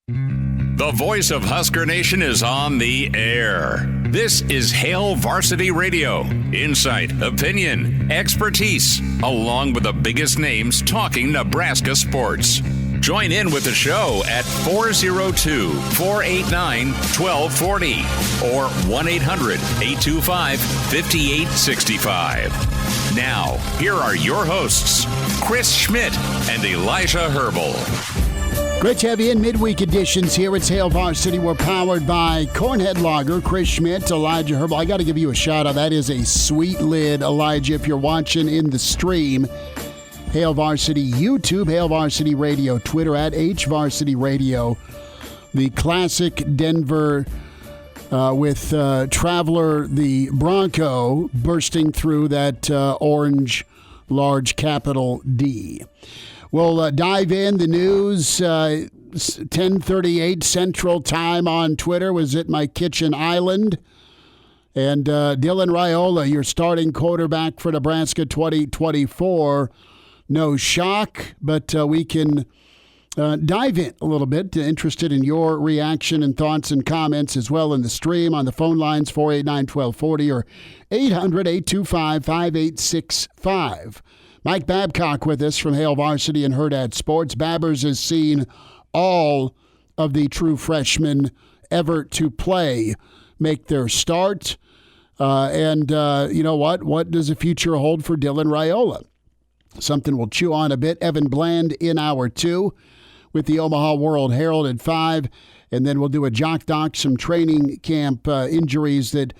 The voice of Husker Nation is on the air. This is Hail Varsity Radio. Insight, opinion, expertise, along with the biggest names talking Nebraska sports. Join in with the show at 402-489-1240 or 1-800-825-5865. Now, here are your hosts, Chris Schmidt and Elijah Herbel. Great to have you in midweek editions here at Hail Varsity. We're powered by Cornhead Lager, Chris Schmidt, Elijah Herbel. I got to give you a shout out. That is a sweet lid, Elijah, if you're watching in the stream. Hail Varsity YouTube, Hail Varsity Radio, Twitter at HVarsity Radio. The classic Denver with Traveler, the Bronco, bursting through that orange large capital D. We'll dive in. The news, 10:38 Central Time on Twitter was at my kitchen island. And Dylan Raiola, your starting quarterback for Nebraska 2024. No shock, but we can dive in a little bit. Interested in your reaction and thoughts and comments as well in the stream on the phone lines, 489-1240 or 800-825-5865. Mike Babcock with us from Hail Varsity and Hurrdat Sports. Babbers has seen all of the true freshmen ever to play make their start. And you know what? What does the future hold for Dylan Raiola? Something we'll chew on a bit. Evan Bland in hour 2 with the Omaha World Herald at 5. And then we'll do a Jock Doc, some training camp injuries that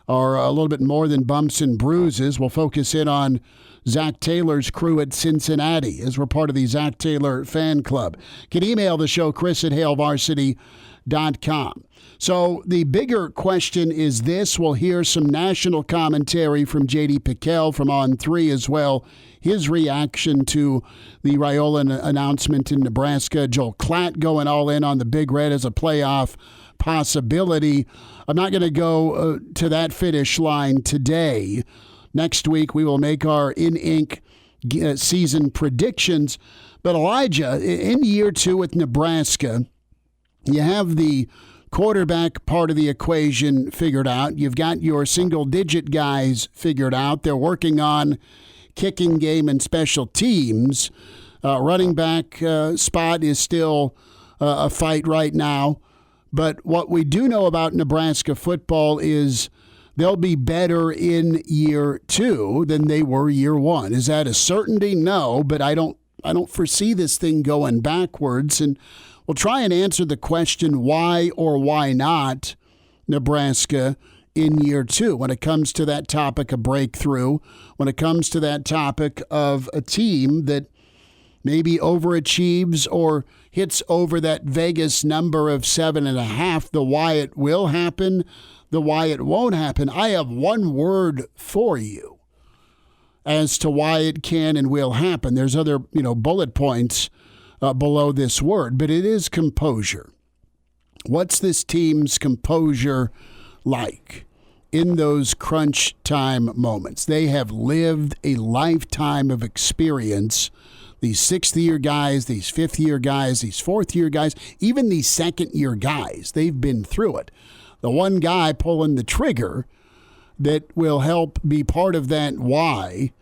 are a little bit more than bumps and bruises. We'll focus in on Zac Taylor's crew at Cincinnati, as we're part of the Zac Taylor fan club. You can email the show, Chris at hailvarsity.com. So the bigger question is this. We'll hear some national commentary from J.D. Piquel from On 3 as well. His reaction to the Raiola announcement in Nebraska. Joel Klatt going all in on the Big Red as a playoff possibility. I'm not going to go to that finish line today. Next week, we will make our in-ink season predictions. But Elijah, in year 2 with Nebraska, you have the quarterback part of the equation figured out. You've got your single-digit guys figured out. They're working on kicking game and special teams. Running back spot is still a fight right now. But what we do know about Nebraska football is they'll be better in year 2 than they were year 1. Is that a certainty? No, but I don't foresee this thing going backwards. And we'll try and answer the question why or why not Nebraska in year 2 when it comes to that topic of breakthrough, when it comes to that topic of a team that maybe overachieves or hits over that Vegas number of 7.5, the why it will happen, the why it won't happen. I have one word for you as to why it can and will happen. There's other, bullet points below this word, but it is composure. What's this team's composure like in those crunch time moments? They have lived a lifetime of experience. These 6th-year guys, these 5th-year guys, these 4th-year guys, even these 2nd-year guys, they've been through it. The one guy pulling the trigger that will help be part of that why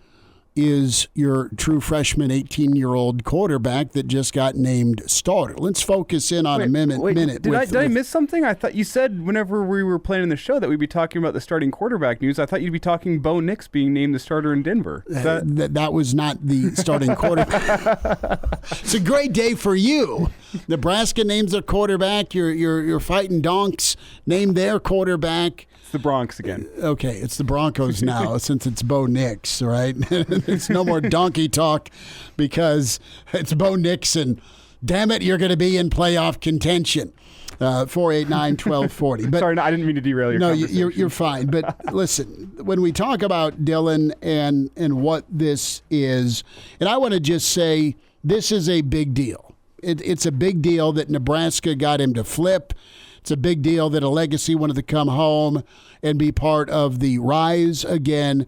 is your true freshman 18-year-old quarterback that just got named starter. Let's focus in on a minute. Did I miss something? I thought you said whenever we were planning the show that we'd be talking about the starting quarterback news. I thought you'd be talking Bo Nix being named the starter in Denver. That was not the starting quarterback. It's a great day for you. Nebraska names their quarterback. You're fighting donks. Name their quarterback. The Bronx again. Okay, it's the Broncos now since it's Bo Nix, right? It's no more donkey talk because it's Bo Nix and damn it, you're going to be in playoff contention. 489-1240. But sorry, no, I didn't mean to derail your conversation. No, you're fine. But listen, when we talk about Dylan and what this is, and I want to just say this is a big deal. It's a big deal that Nebraska got him to flip. It's a big deal that a legacy wanted to come home and be part of the rise again.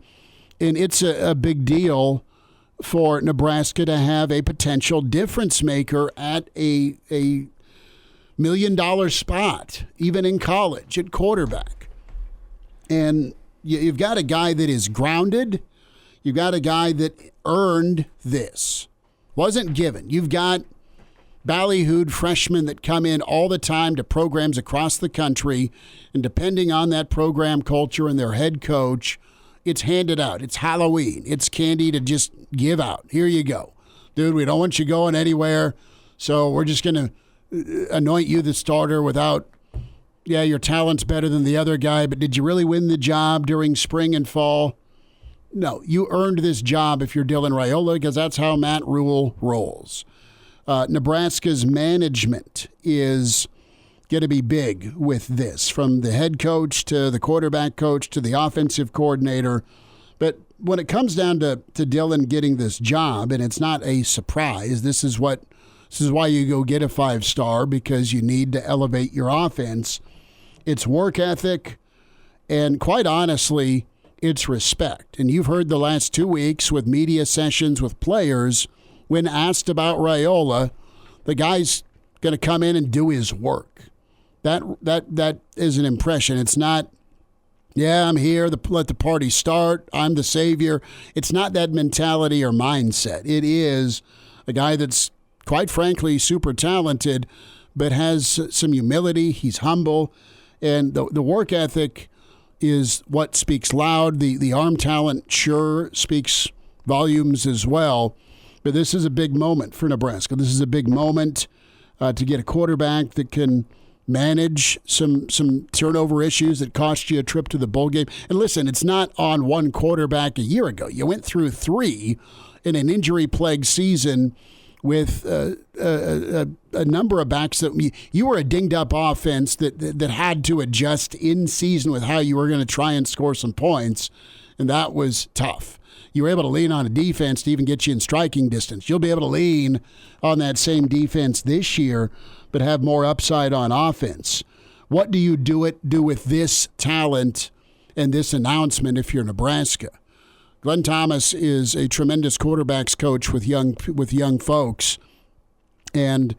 And it's a big deal for Nebraska to have a potential difference maker at a million spot, even in college at quarterback. And you've got a guy that is grounded. You've got a guy that earned this. Wasn't given. You've got ballyhooed freshmen that come in all the time to programs across the country, and depending on that program culture and their head coach, it's handed out. It's Halloween. It's candy to just give out. Here you go. Dude, we don't want you going anywhere, so we're just going to anoint you the starter without, yeah, your talent's better than the other guy, but did you really win the job during spring and fall? No, you earned this job if you're Dylan Raiola, because that's how Matt Rule rolls. Nebraska's management is going to be big with this, from the head coach to the quarterback coach to the offensive coordinator. But when it comes down to Dylan getting this job, and it's not a surprise, this is why you go get a 5-star, because you need to elevate your offense. It's work ethic, and quite honestly, it's respect. And you've heard the last 2 weeks with media sessions with players, when asked about Raiola, the guy's going to come in and do his work. That is an impression. It's not, yeah, I'm here, let the party start, I'm the savior. It's not that mentality or mindset. It is a guy that's, quite frankly, super talented, but has some humility. He's humble, and the work ethic is what speaks loud. The arm talent sure speaks volumes as well. But this is a big moment for Nebraska. This is a big moment to get a quarterback that can manage some turnover issues that cost you a trip to the bowl game. And listen, it's not on one quarterback a year ago. You went through 3 in an injury-plagued season with a number of backs that you were a dinged-up offense that had to adjust in season with how you were going to try and score some points, and that was tough. You were able to lean on a defense to even get you in striking distance. You'll be able to lean on that same defense this year, but have more upside on offense. What do you do with this talent and this announcement if you're Nebraska? Glenn Thomas is a tremendous quarterbacks coach with young folks, and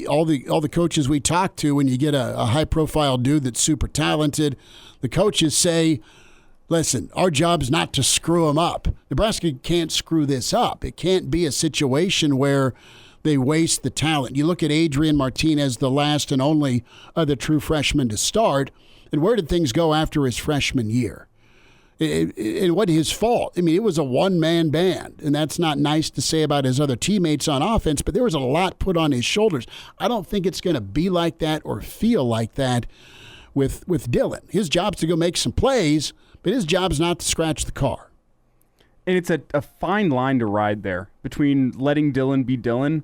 all the coaches we talk to, when you get a high profile dude that's super talented, the coaches say, listen, our job's not to screw them up. Nebraska can't screw this up. It can't be a situation where they waste the talent. You look at Adrian Martinez, the last and only other true freshman to start, and where did things go after his freshman year? It wasn't his fault. I mean, it was a one-man band, and that's not nice to say about his other teammates on offense, but there was a lot put on his shoulders. I don't think it's going to be like that or feel like that with Dylan. His job's to go make some plays, but his job's not to scratch the car. And it's a fine line to ride there between letting Dylan be Dylan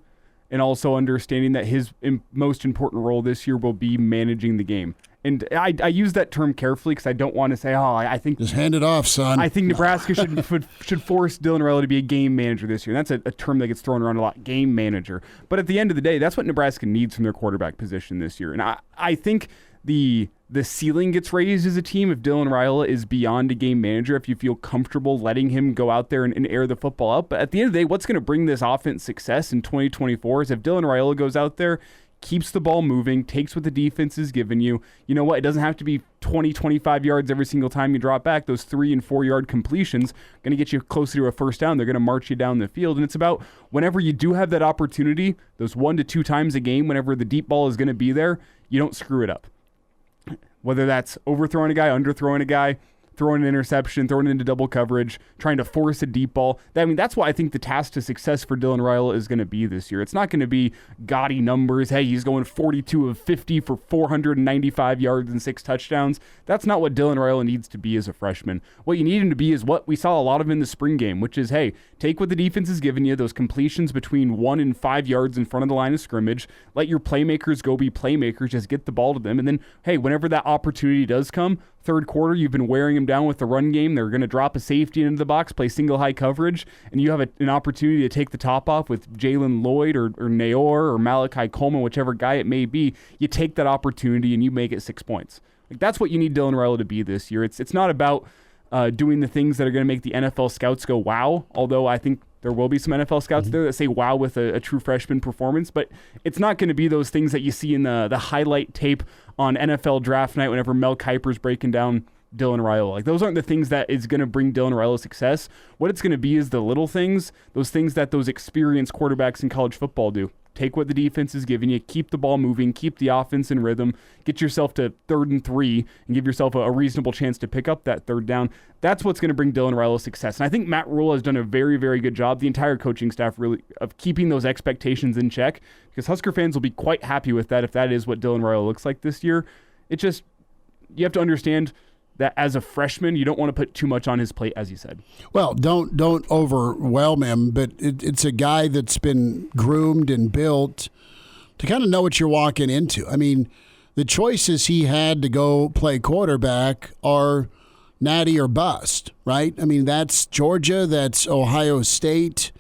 and also understanding that his most important role this year will be managing the game. And I use that term carefully because I don't want to say, I think... Just hand it off, son. I think Nebraska should force Dylan Raiola to be a game manager this year. And that's a term that gets thrown around a lot, game manager. But at the end of the day, that's what Nebraska needs from their quarterback position this year. And I think the ceiling gets raised as a team if Dylan Raiola is beyond a game manager, if you feel comfortable letting him go out there and air the football out. But at the end of the day, what's going to bring this offense success in 2024 is if Dylan Raiola goes out there, keeps the ball moving, takes what the defense is giving you. You know what? It doesn't have to be 20, 25 yards every single time you drop back. Those 3- and 4-yard completions going to get you closer to a first down. They're going to march you down the field. And it's about whenever you do have that opportunity, those 1 to 2 times a game, whenever the deep ball is going to be there, you don't screw it up. Whether that's overthrowing a guy, underthrowing a guy, throwing an interception, throwing it into double coverage, trying to force a deep ball. That's why I think the task to success for Dylan Raiola is going to be this year. It's not going to be gaudy numbers. Hey, he's going 42 of 50 for 495 yards and 6 touchdowns. That's not what Dylan Raiola needs to be as a freshman. What you need him to be is what we saw a lot of in the spring game, which is, hey, take what the defense is giving you, those completions between 1 and 5 yards in front of the line of scrimmage. Let your playmakers go be playmakers. Just get the ball to them. And then, hey, whenever that opportunity does come, third quarter, you've been wearing them down with the run game. They're going to drop a safety into the box, play single high coverage, and you have an opportunity to take the top off with Jalen Lloyd or Naor or Malachi Coleman, whichever guy it may be. You take that opportunity and you make it 6 points. That's what you need Dylan Raiola to be this year. It's not about doing the things that are going to make the NFL scouts go, wow, although I think there will be some NFL scouts there that say wow with a true freshman performance, but it's not going to be those things that you see in the highlight tape on NFL draft night whenever Mel Kiper's breaking down Dylan Raiola. Like, those aren't the things that is going to bring Dylan Raiola success. What it's going to be is the little things, those things that those experienced quarterbacks in college football do. Take what the defense is giving you, keep the ball moving, keep the offense in rhythm, get yourself to 3rd and 3, and give yourself a reasonable chance to pick up that 3rd down. That's what's going to bring Dylan Raiola success. And I think Matt Rhule has done a very, very good job, the entire coaching staff really, of keeping those expectations in check, because Husker fans will be quite happy with that if that is what Dylan Raiola looks like this year. It just, you have to understand that as a freshman, you don't want to put too much on his plate, as you said. Well, don't overwhelm him, but it's a guy that's been groomed and built to kind of know what you're walking into. I mean, the choices he had to go play quarterback are natty or bust, right? I mean, that's Georgia, that's Ohio State,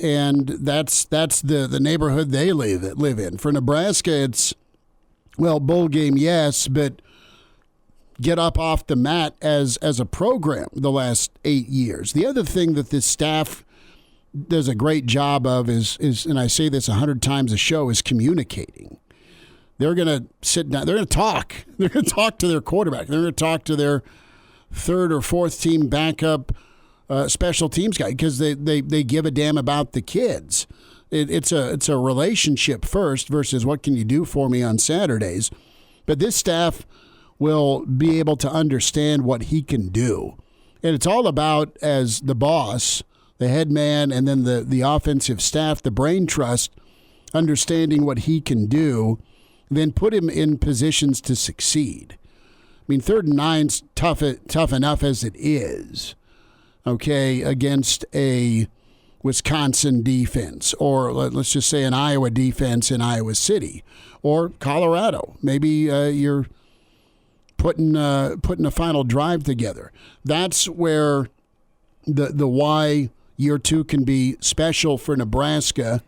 and that's the neighborhood they live in. For Nebraska, it's, well, bowl game, yes, but get up off the mat as a program the last 8 years. The other thing that this staff does a great job of is, and I say this 100 times a show, is communicating. They're going to sit down. They're going to talk. They're going to talk to their quarterback. They're going to talk to their 3rd or 4th team backup special teams guy, because they give a damn about the kids. It's a relationship first versus what can you do for me on Saturdays. But this staff will be able to understand what he can do. And it's all about, as the boss, the head man, and then the offensive staff, the brain trust, understanding what he can do, then put him in positions to succeed. I mean, 3rd and 9's tough enough as it is, okay, against a Wisconsin defense, or let's just say an Iowa defense in Iowa City, or Colorado. Maybe you're putting a final drive together. That's where the why year 2 can be special for Nebraska.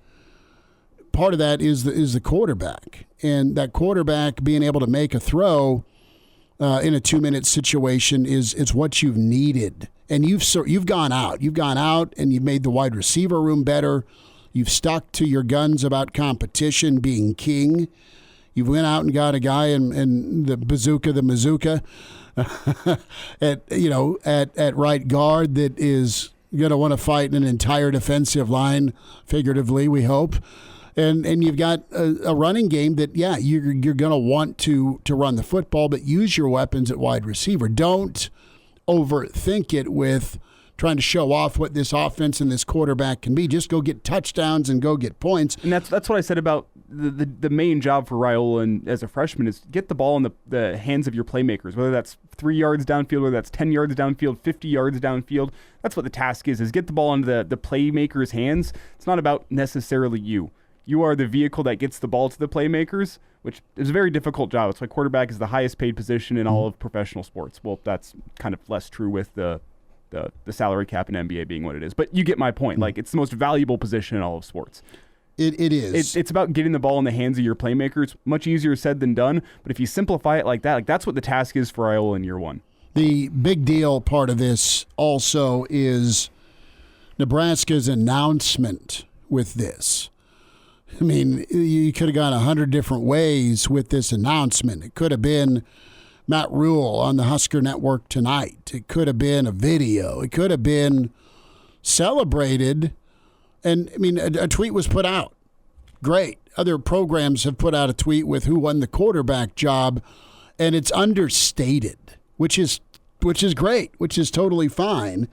Part of that is the quarterback, and that quarterback being able to make a throw in a 2-minute situation is what you've needed. And you've gone out, and you've made the wide receiver room better. You've stuck to your guns about competition being king. You went out and got a guy in the Mazuka at right guard that is going to want to fight an entire defensive line, figuratively, we hope. And you've got a running game that, yeah, you're going to want to run the football, but use your weapons at wide receiver. Don't overthink it with trying to show off what this offense and this quarterback can be. Just go get touchdowns and go get points. And that's what I said about the main job for Raiola and as a freshman is get the ball in the hands of your playmakers, whether that's 3 yards downfield, whether that's 10 yards downfield, 50 yards downfield. That's what the task is get the ball into the playmakers' hands. It's not about necessarily you. You are the vehicle that gets the ball to the playmakers, which is a very difficult job. It's why quarterback is the highest paid position in all of professional sports. Well, that's kind of less true with the salary cap in NBA being what it is. But you get my point. Like, it's the most valuable position in all of sports. It is. It's about getting the ball in the hands of your playmakers. Much easier said than done. But if you simplify it like that, like that's what the task is for Raiola in year 1. The big deal part of this also is Nebraska's announcement with this. I mean, you could have gone 100 different ways with this announcement. It could have been Matt Rhule on the Husker Network tonight. It could have been a video. It could have been celebrated. And, I mean, a tweet was put out. Great. Other programs have put out a tweet with who won the quarterback job, and it's understated, which is great, which is totally fine.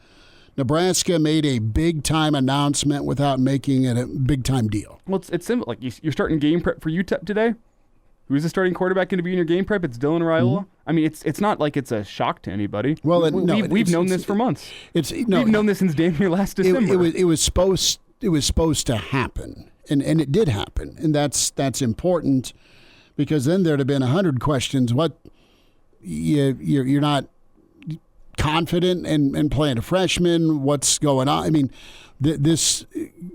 Nebraska made a big-time announcement without making it a big-time deal. Well, it's simple. Like, you're starting game prep for UTEP today. Who's the starting quarterback going to be in your game prep? It's Dylan Raiola. Mm-hmm. I mean, it's not like it's a shock to anybody. Well, we've known this for months. We've known this since damn near last December. It was supposed to happen, and it did happen, and that's important, because then there'd have been 100 questions. What you're not confident in playing a freshman? What's going on? I mean, this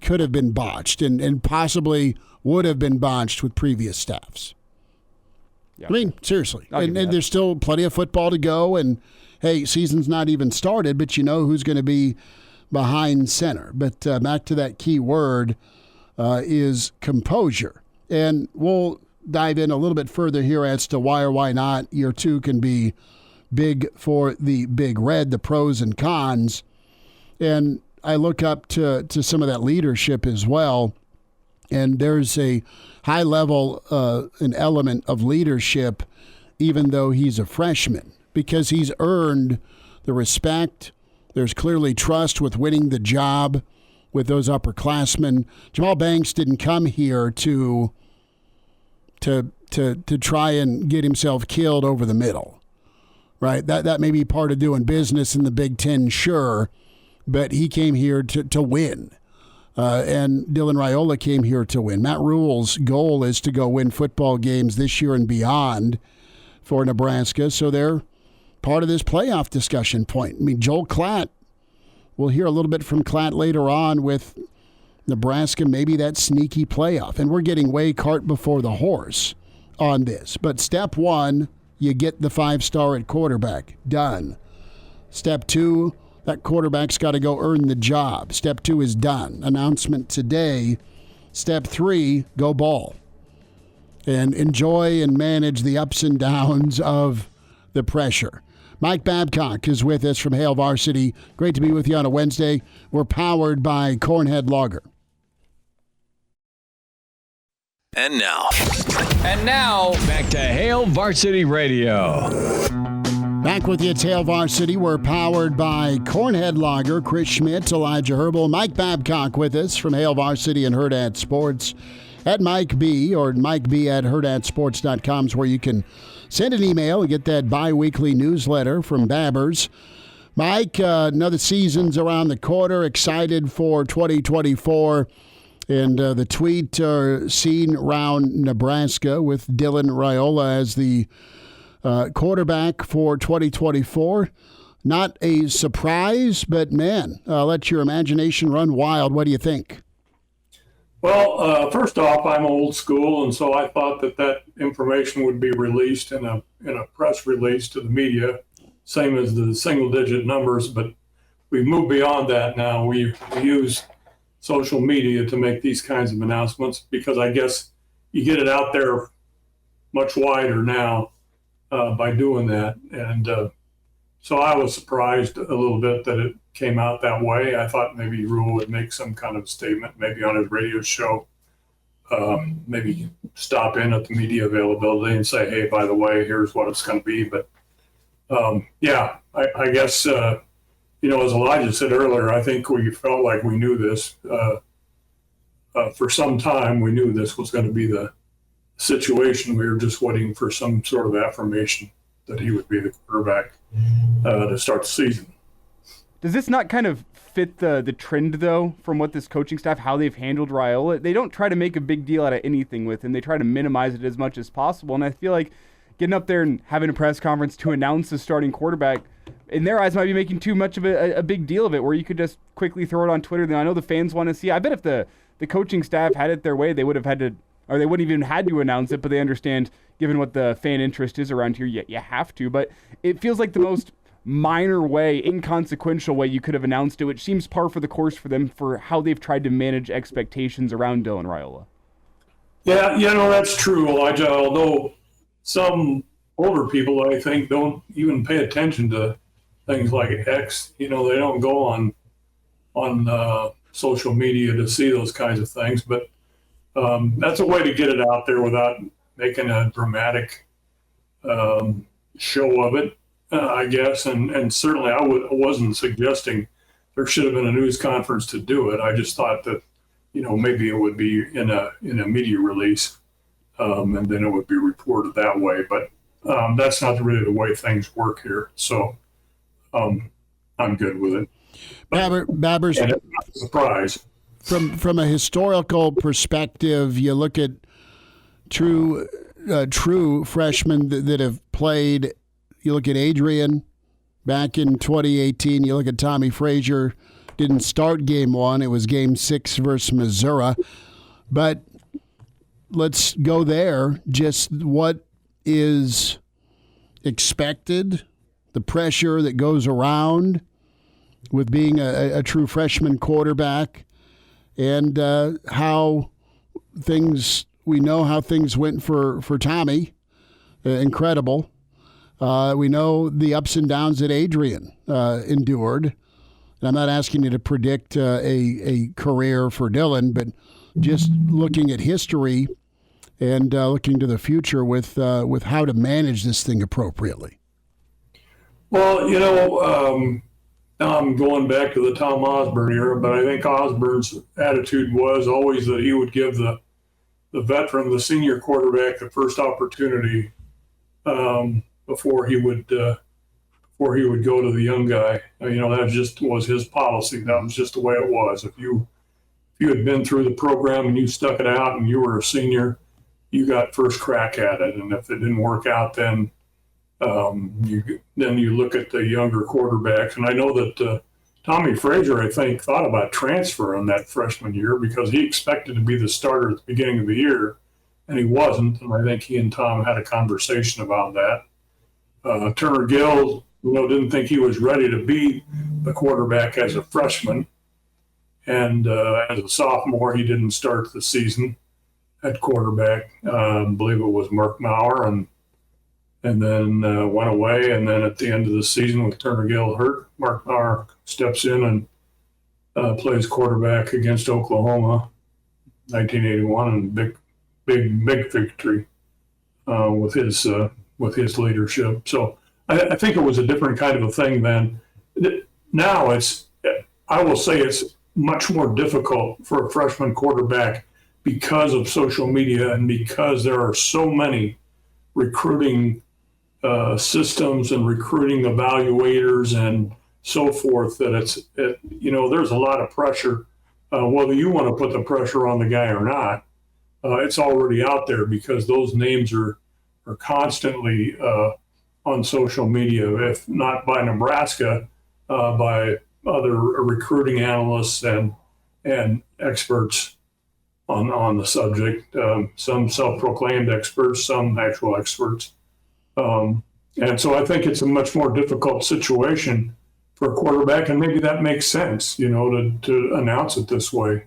could have been botched, and possibly would have been botched with previous staffs. Yeah. I mean, seriously. And there's still plenty of football to go, and hey, season's not even started, but you know who's going to be behind center. But back to that key word is composure. And we'll dive in a little bit further here as to why or why not year two can be big for the Big Red, the pros and cons. And I look up to some of that leadership as well. And there's a high level, an element of leadership, even though he's a freshman, because he's earned the respect. There's clearly trust with winning the job with those upperclassmen. Jamal Banks didn't come here to try and get himself killed over the middle, right? That may be part of doing business in the Big Ten, sure, but he came here to win. And Dylan Raiola came here to win. Matt Rule's goal is to go win football games this year and beyond for Nebraska, so they're part of this playoff discussion point. I mean, Joel Klatt, we'll hear a little bit from Klatt later on with Nebraska, maybe that sneaky playoff. And we're getting way cart before the horse on this. But step one, you get the 5-star at quarterback. Done. Step two, that quarterback's got to go earn the job. Step two is done. Announcement today. Step three, go ball. And enjoy and manage the ups and downs of the pressure. Mike Babcock is with us from Hail Varsity. Great to be with you on a Wednesday. We're powered by Cornhead Lager. And now, back to Hail Varsity Radio. Back with you at Hail Varsity. We're powered by Cornhead Lager, Chris Schmidt, Elijah Herbel, Mike Babcock with us from Hail Varsity and Hurrdat Sports. At Mike B or Mike B at HurrdatSports.com is where you can send an email and get that bi-weekly newsletter from Babbers. Mike, another season's around the corner. Excited for 2024. And the tweet seen around Nebraska with Dylan Raiola as the quarterback for 2024. Not a surprise, but man, let your imagination run wild. What do you think? Well, first off, I'm old school, and so I thought that information would be released in a press release to the media, same as the single-digit numbers. But we've moved beyond that now. We use social media to make these kinds of announcements because I guess you get it out there much wider now by doing that. And so I was surprised a little bit that it came out that way. I thought maybe Rule would make some kind of statement, maybe on his radio show, maybe stop in at the media availability and say, hey, by the way, here's what it's going to be. But yeah, I guess, as Elijah said earlier, I think we felt like we knew this. For some time, we knew this was going to be the situation. We were just waiting for some sort of affirmation that he would be the quarterback to start the season. Does this not kind of fit the trend, though, from what this coaching staff, how they've handled Raiola? They don't try to make a big deal out of anything with him. They try to minimize it as much as possible. And I feel like getting up there and having a press conference to announce the starting quarterback, in their eyes, might be making too much of a big deal of it, where you could just quickly throw it on Twitter. Then I know the fans want to see. I bet if the coaching staff had it their way, they would have had to, or they wouldn't even had to announce it, but they understand, given what the fan interest is around here, you have to. But it feels like the most minor way, inconsequential way you could have announced it, which seems par for the course for them for how they've tried to manage expectations around Dylan Raiola. Yeah, that's true, Elijah, although some older people, I think, don't even pay attention to things like X. They don't go on social media to see those kinds of things. But that's a way to get it out there without making a dramatic show of it, I guess. And certainly I wasn't suggesting there should have been a news conference to do it. I just thought that, maybe it would be in a media release and then it would be reported that way. But that's not really the way things work here. So I'm good with it. Babbers, and it's not a surprise. From a historical perspective, you look at true freshmen that have played. You look at Adrian back in 2018. You look at Tommy Frazier. Didn't start game one. It was game 6 versus Missouri. But let's go there. Just what is expected, the pressure that goes around with being a true freshman quarterback, and how we know how things went for Tommy. Incredible. We know the ups and downs that Adrian endured. And I'm not asking you to predict a career for Dylan, but just looking at history and looking to the future with how to manage this thing appropriately. Well, now I'm going back to the Tom Osborne era, but I think Osborne's attitude was always that he would give the veteran, the senior quarterback, the first opportunity before he would go to the young guy. That just was his policy. That was just the way it was. If you had been through the program and you stuck it out and you were a senior, you got first crack at it. And if it didn't work out, then you look at the younger quarterbacks. And I know that Tommy Frazier, I think, thought about transferring that freshman year because he expected to be the starter at the beginning of the year, and he wasn't. And I think he and Tom had a conversation about that. Turner Gill, didn't think he was ready to be the quarterback as a freshman. And as a sophomore, he didn't start the season at quarterback. I believe it was Mark Maurer, and then went away. And then at the end of the season, with Turner Gill hurt, Mark Maurer steps in and plays quarterback against Oklahoma, 1981, and big victory with his leadership. So I think it was a different kind of a thing then. Now I will say it's much more difficult for a freshman quarterback because of social media and because there are so many recruiting systems and recruiting evaluators and so forth that there's a lot of pressure. Whether you want to put the pressure on the guy or not, it's already out there because those names are constantly on social media, if not by Nebraska, by other recruiting analysts and experts on the subject. Some self-proclaimed experts, some actual experts. And so I think it's a much more difficult situation for a quarterback, and maybe that makes sense, to announce it this way,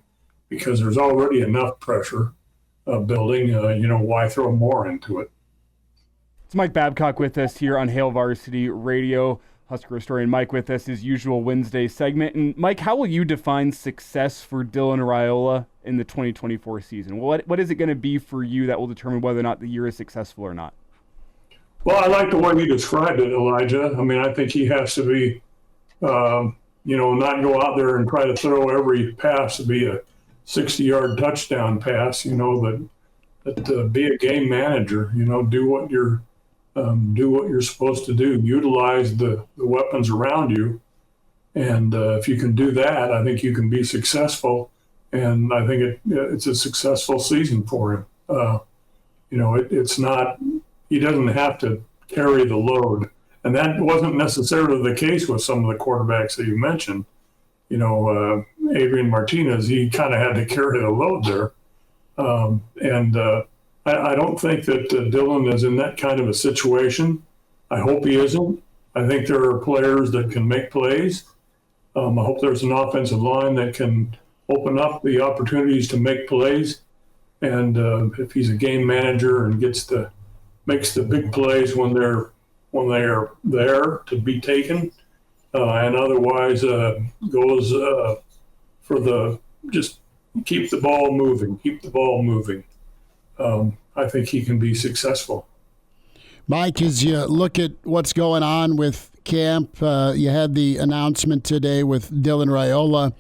because there's already enough pressure building. Why throw more into it? It's Mike Babcock with us here on Hail Varsity Radio. Husker historian Mike with us, his usual Wednesday segment. And Mike, how will you define success for Dylan Raiola in the 2024 season? What is it going to be for you that will determine whether or not the year is successful or not? Well, I like the way you described it, Elijah. I mean, I think he has to be, not go out there and try to throw every pass to be a 60-yard touchdown pass, but be a game manager, do what you're supposed to do. Utilize the weapons around you. And if you can do that, I think you can be successful. And I think it's a successful season for him. It's not, he doesn't have to carry the load. And that wasn't necessarily the case with some of the quarterbacks that you mentioned. Adrian Martinez, he kind of had to carry the load there. I don't think that Dylan is in that kind of a situation. I hope he isn't. I think there are players that can make plays. I hope there's an offensive line that can open up the opportunities to make plays. And if he's a game manager and makes the big plays when they're there to be taken, and otherwise goes for just keep the ball moving. I think he can be successful. Mike, as you look at what's going on with camp, you had the announcement today with Dylan Raiola,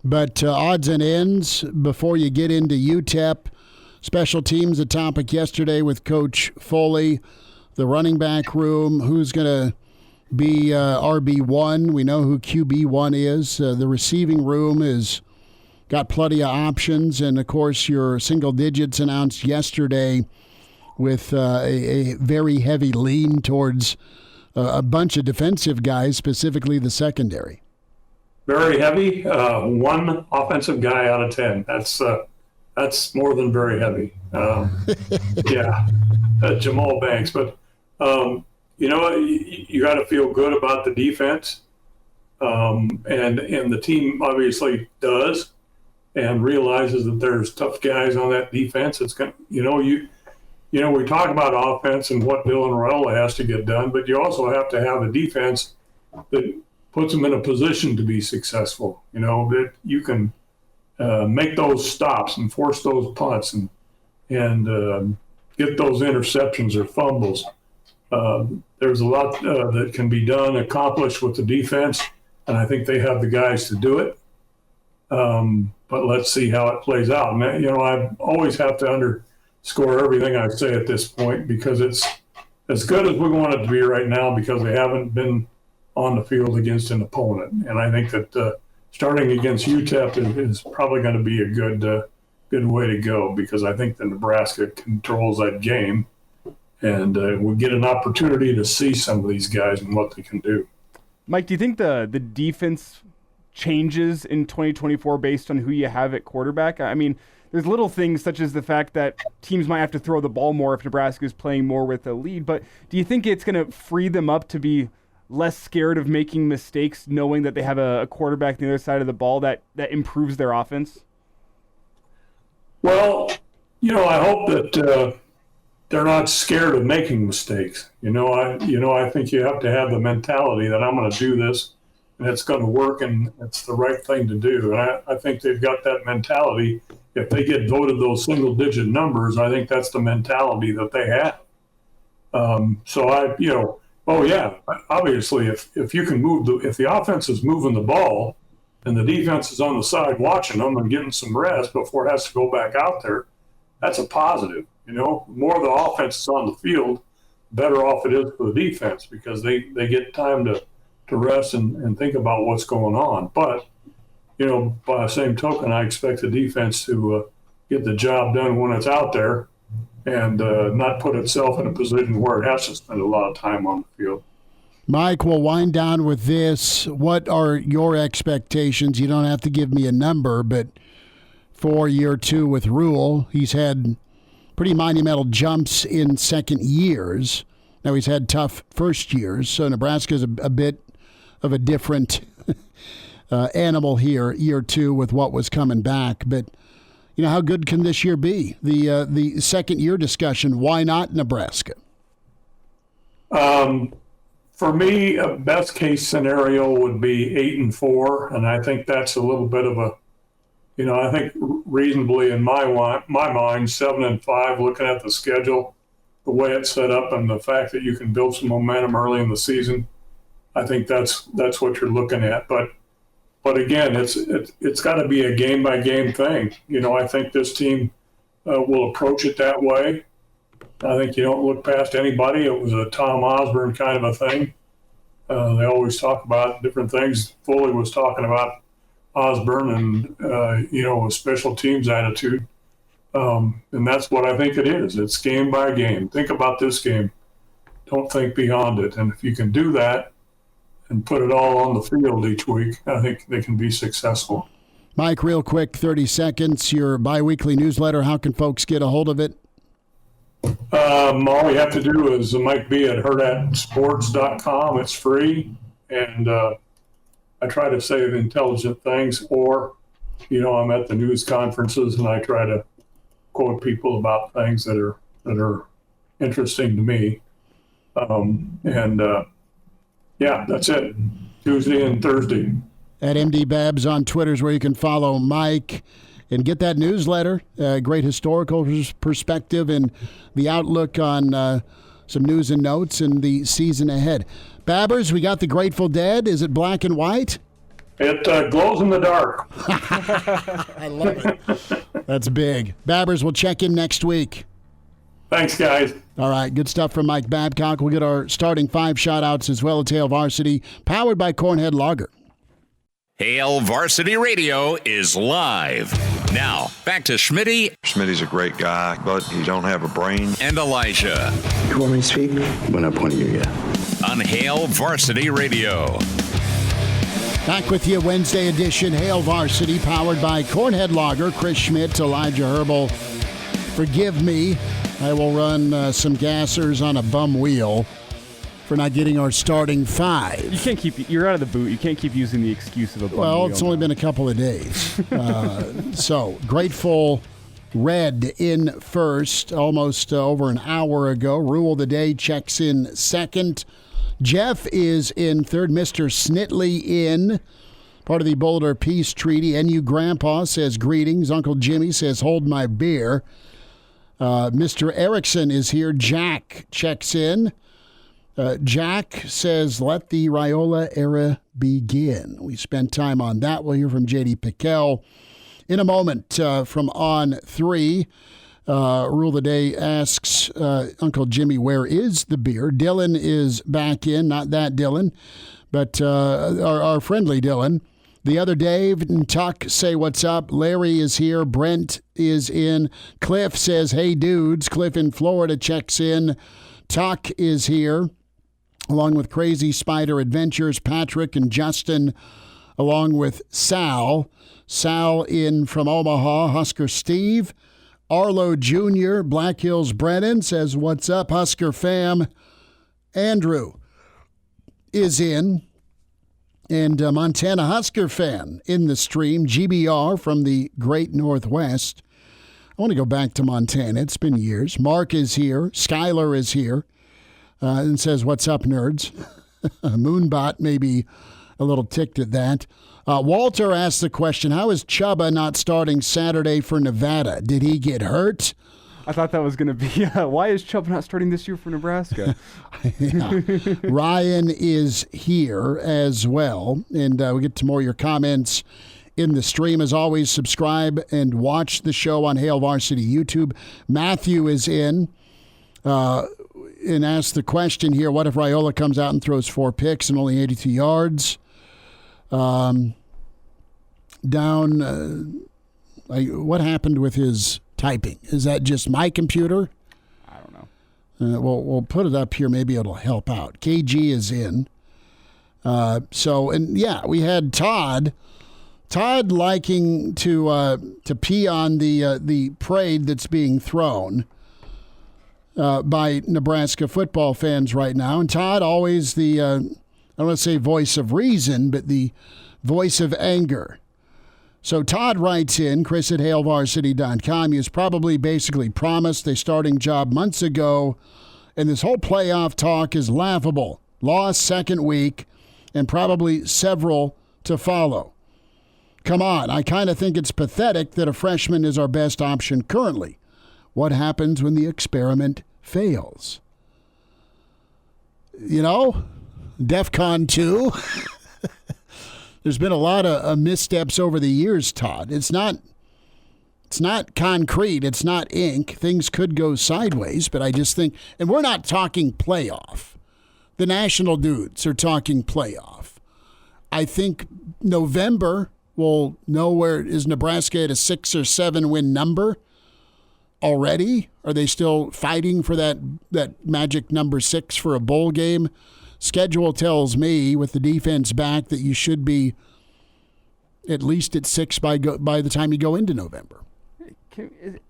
but odds and ends before you get into UTEP. Special teams, a topic yesterday with Coach Foley, the running back room, who's going to be RB1. We know who QB1 is. The receiving room is got plenty of options, and of course your single digits announced yesterday with a very heavy lean towards a bunch of defensive guys, specifically the secondary. Very heavy. One offensive guy out of 10. That's more than very heavy. Yeah, Jamal Banks. But you got to feel good about the defense, and the team obviously does, and realizes that there's tough guys on that defense. It's going, we talk about offense and what Dylan Raiola has to get done, but you also have to have a defense that puts them in a position to be successful. That you can make those stops and force those punts and get those interceptions or fumbles. There's a lot that can be done, accomplished with the defense, and I think they have the guys to do it. But let's see how it plays out. And, I always have to underscore everything I say at this point, because it's as good as we want it to be right now, because they haven't been on the field against an opponent. And I think that starting against UTEP is probably going to be a good way to go, because I think that Nebraska controls that game, and we'll get an opportunity to see some of these guys and what they can do. Mike, do you think the defense changes in 2024 based on who you have at quarterback? I mean, there's little things such as the fact that teams might have to throw the ball more if Nebraska is playing more with a lead, but do you think it's going to free them up to be less scared of making mistakes, knowing that they have a quarterback on the other side of the ball that improves their offense? Well, I hope that they're not scared of making mistakes. I think you have to have the mentality that I'm going to do this, and it's going to work, and it's the right thing to do. And I think they've got that mentality. If they get voted those single-digit numbers, I think that's the mentality that they have. Obviously, if you can move if the offense is moving the ball and the defense is on the side watching them and getting some rest before it has to go back out there, that's a positive. More the offense is on the field, better off it is for the defense, because they get time to rest and think about what's going on. But, by the same token, I expect the defense to get the job done when it's out there and not put itself in a position where it has to spend a lot of time on the field. Mike, we'll wind down with this. What are your expectations? You don't have to give me a number, but for year 2 with Rule, he's had pretty monumental jumps in second years. Now, he's had tough first years, so Nebraska's a bit of a different animal here, year 2, with what was coming back. But, how good can this year be? The second year discussion, why not Nebraska? For me, a best case scenario would be 8-4, and I think that's a little bit of a, I think reasonably in my mind, 7-5, looking at the schedule, the way it's set up, and the fact that you can build some momentum early in the season. I think that's what you're looking at. But again, it's got to be a game by game thing. I think this team will approach it that way. I think you don't look past anybody. It was a Tom Osborne kind of a thing. They always talk about different things. Foley was talking about Osborne and, a special teams attitude. And that's what I think it is. It's game by game. Think about this game. Don't think beyond it. And if you can do that and put it all on the field each week, I think they can be successful. Mike, real quick, 30 seconds, your biweekly newsletter, how can folks get a hold of it? All you have to do is Mike B at hurrdatsports.com. It's free. And I try to say intelligent things, or, I'm at the news conferences and I try to quote people about things that are interesting to me. That's it. Tuesday and Thursday. At MD Babs on Twitter is where you can follow Mike and get that newsletter. Great historical perspective and the outlook on some news and notes and the season ahead. Babbers, we got the Grateful Dead. Is it black and white? It glows in the dark. I love it. That's big. Babbers, we'll check in next week. Thanks, guys. All right, good stuff from Mike Babcock. We'll get our starting 5 shout-outs as well at Hail Varsity, powered by Cornhead Lager. Hail Varsity Radio is live. Now, back to Schmitty. Schmitty's a great guy, but he don't have a brain. And Elijah. You want me to speak? When I point at you, yeah. On Hail Varsity Radio. Back with you, Wednesday edition, Hail Varsity, powered by Cornhead Lager. Chris Schmidt, Elijah Herbel. Forgive me, I will run some gassers on a bum wheel for not getting our starting five. You're out of the boot. You can't keep using the excuse of a bum Well, wheel it's only been a couple of days. So, Grateful Red in first, almost over an hour ago. Rule of the Day checks in second. Jeff is in third. Mr. Snitley in. Part of the Boulder Peace Treaty. NU Grandpa says greetings. Uncle Jimmy says hold my beer. Mr. Erickson is here. Jack checks in. Jack says, let the Raiola era begin. We spent time on that. We'll hear from J.D. Pickell in a moment from On 3. Rule of the Day asks Uncle Jimmy, where is the beer? Dylan is back in. Not that Dylan, but our friendly Dylan. The other Dave and Tuck say what's up. Larry is here. Brent is in. Cliff says, hey, dudes. Cliff in Florida checks in. Tuck is here, along with Crazy Spider Adventures, Patrick and Justin, along with Sal. Sal in from Omaha, Husker Steve. Arlo Jr., Black Hills Brennan says, what's up, Husker fam? Andrew is in. And Montana Husker fan in the stream, GBR from the Great Northwest. I want to go back to Montana. It's been years. Mark is here. Skylar is here. And says, what's up, nerds? Moonbot may be a little ticked at that. Walter asked the question, how is Chubba not starting Saturday for Nevada? Did he get hurt? I thought that was going to be, why is Chubba not starting this year for Nebraska? Ryan is here as well. And we'll get to more of your comments in the stream. As always, subscribe and watch the show on Hail Varsity YouTube. Matthew is in. And ask the question here, what if Raiola comes out and throws 4 picks and only 82 yards? What happened with his typing? Is that just my computer? I don't know. We'll put it up here. Maybe it'll help out. KG is in. We had Todd. Todd liking to pee on the parade that's being thrown by Nebraska football fans right now. And Todd, always the, I don't want to say voice of reason, but the voice of anger. So Todd writes in, Chris at HailVarsity.com, he was probably basically promised a starting job months ago, and this whole playoff talk is laughable. Lost second week, and probably several to follow. Come on, I kind of think it's pathetic that a freshman is our best option currently. What happens when the experiment fails? You know, DEFCON 2. There's been a lot of missteps over the years, Todd. It's not concrete. It's not ink. Things could go sideways, but I just think, and we're not talking playoff. The national dudes are talking playoff. I think November we'll know where is Nebraska at a 6 or 7 win number already. Are they still fighting for that magic number 6 for a bowl game? Schedule tells me, with the defense back, that you should be at least at 6 by the time you go into November.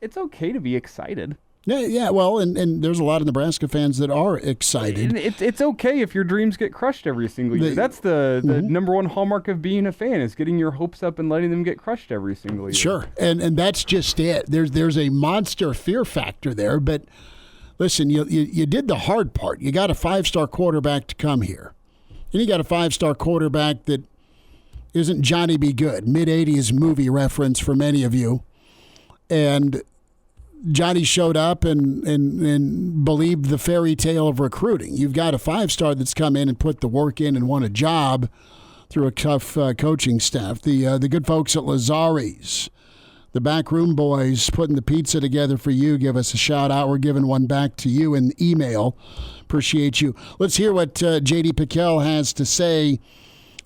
It's okay to be excited. Yeah. Well, and there's a lot of Nebraska fans that are excited. It's okay if your dreams get crushed every single year. That's the number one hallmark of being a fan, is getting your hopes up and letting them get crushed every single year. Sure, and that's just it. There's a monster fear factor there, but listen, you did the hard part. You got a 5-star quarterback to come here. And you got a 5-star quarterback that isn't Johnny Be Good, mid-'80s movie reference for many of you. And Johnny showed up and believed the fairy tale of recruiting. You've got a 5-star that's come in and put the work in and won a job through a tough coaching staff. The good folks at Lazari's, the backroom boys putting the pizza together for you, give us a shout out. We're giving one back to you in email. Appreciate you. Let's hear what J.D. Pickell has to say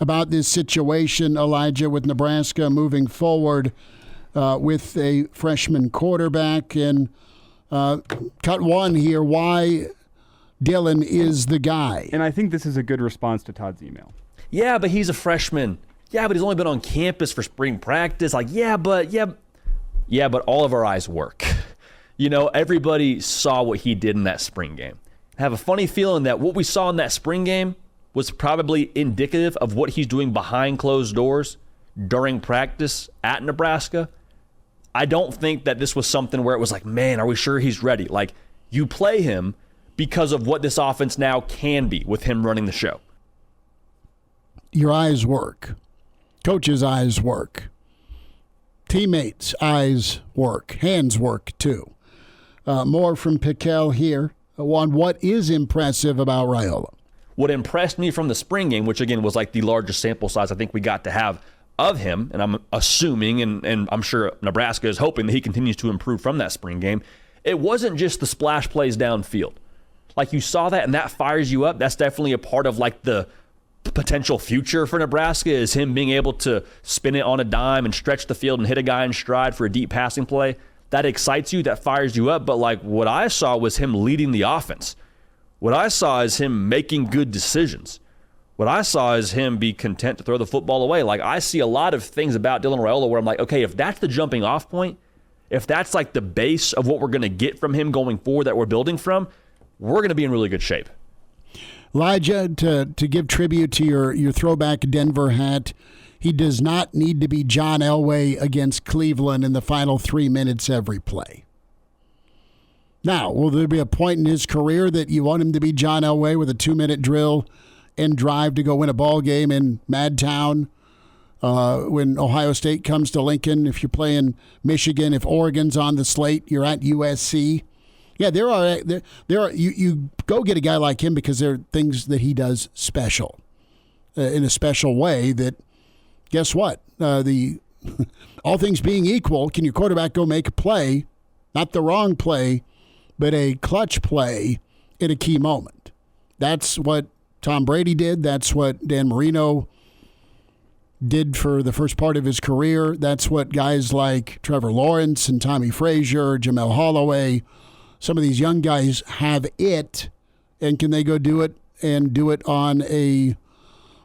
about this situation, Elijah, with Nebraska moving forward with a freshman quarterback. And cut one here, why Dylan is the guy. And I think this is a good response to Todd's email. Yeah, but he's a freshman. Yeah, but he's only been on campus for spring practice. Like, yeah, but all of our eyes work. You know, everybody saw what he did in that spring game. I have a funny feeling that what we saw in that spring game was probably indicative of what he's doing behind closed doors during practice at Nebraska. I don't think that this was something where it was like, man, are we sure he's ready? Like, you play him because of what this offense now can be with him running the show. Your eyes work. Coach's eyes work. Teammates' eyes work. Hands work, too. More from Piquel here on what is impressive about Raiola. What impressed me from the spring game, which again was like the largest sample size I think we got to have of him, and I'm assuming and I'm sure Nebraska is hoping that he continues to improve from that spring game, it wasn't just the splash plays downfield. Like, you saw that and that fires you up. That's definitely a part of like the potential future for Nebraska, is him being able to spin it on a dime and stretch the field and hit a guy in stride for a deep passing play. That excites you, that fires you up. But like, what I saw was him leading the offense. What I saw is him making good decisions. What I saw is him be content to throw the football away. Like, I see a lot of things about Dylan Raiola where I'm like, okay, if that's the jumping off point, if that's like the base of what we're going to get from him going forward that we're building from, we're going to be in really good shape. Elijah, to give tribute to your throwback Denver hat, he does not need to be John Elway against Cleveland in the final 3 minutes every play. Now, will there be a point in his career that you want him to be John Elway with a 2-minute drill and drive to go win a ball game in Madtown when Ohio State comes to Lincoln? If you're playing Michigan, if Oregon's on the slate, you're at USC. Yeah, there are. You go get a guy like him because there are things that he does special, in a special way. That, guess what? All things being equal, can your quarterback go make a play, not the wrong play, but a clutch play in a key moment? That's what Tom Brady did. That's what Dan Marino did for the first part of his career. That's what guys like Trevor Lawrence and Tommy Frazier, Jamel Holloway, some of these young guys have it, and can they go do it and do it on a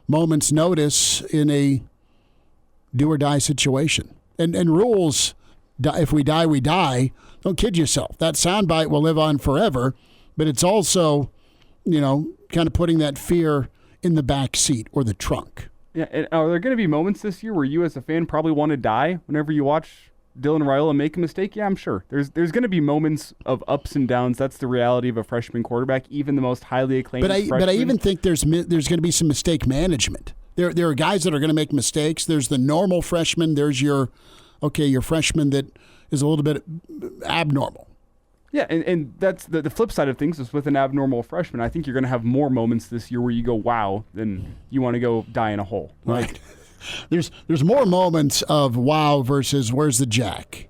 moment's notice in a do-or-die situation? And rules, if we die, we die. Don't kid yourself. That soundbite will live on forever, but it's also, kind of putting that fear in the back seat or the trunk. Yeah, and are there going to be moments this year where you as a fan probably want to die whenever you watch Dylan Raiola make a mistake? Yeah, I'm sure. There's going to be moments of ups and downs. That's the reality of a freshman quarterback, even the most highly acclaimed freshman. But I even think there's going to be some mistake management. There are guys that are going to make mistakes. There's the normal freshman. There's your freshman that is a little bit abnormal. Yeah, and that's the flip side of things is with an abnormal freshman. I think you're going to have more moments this year where you go, wow, than you want to go die in a hole. Right. There's more moments of wow versus where's the jack,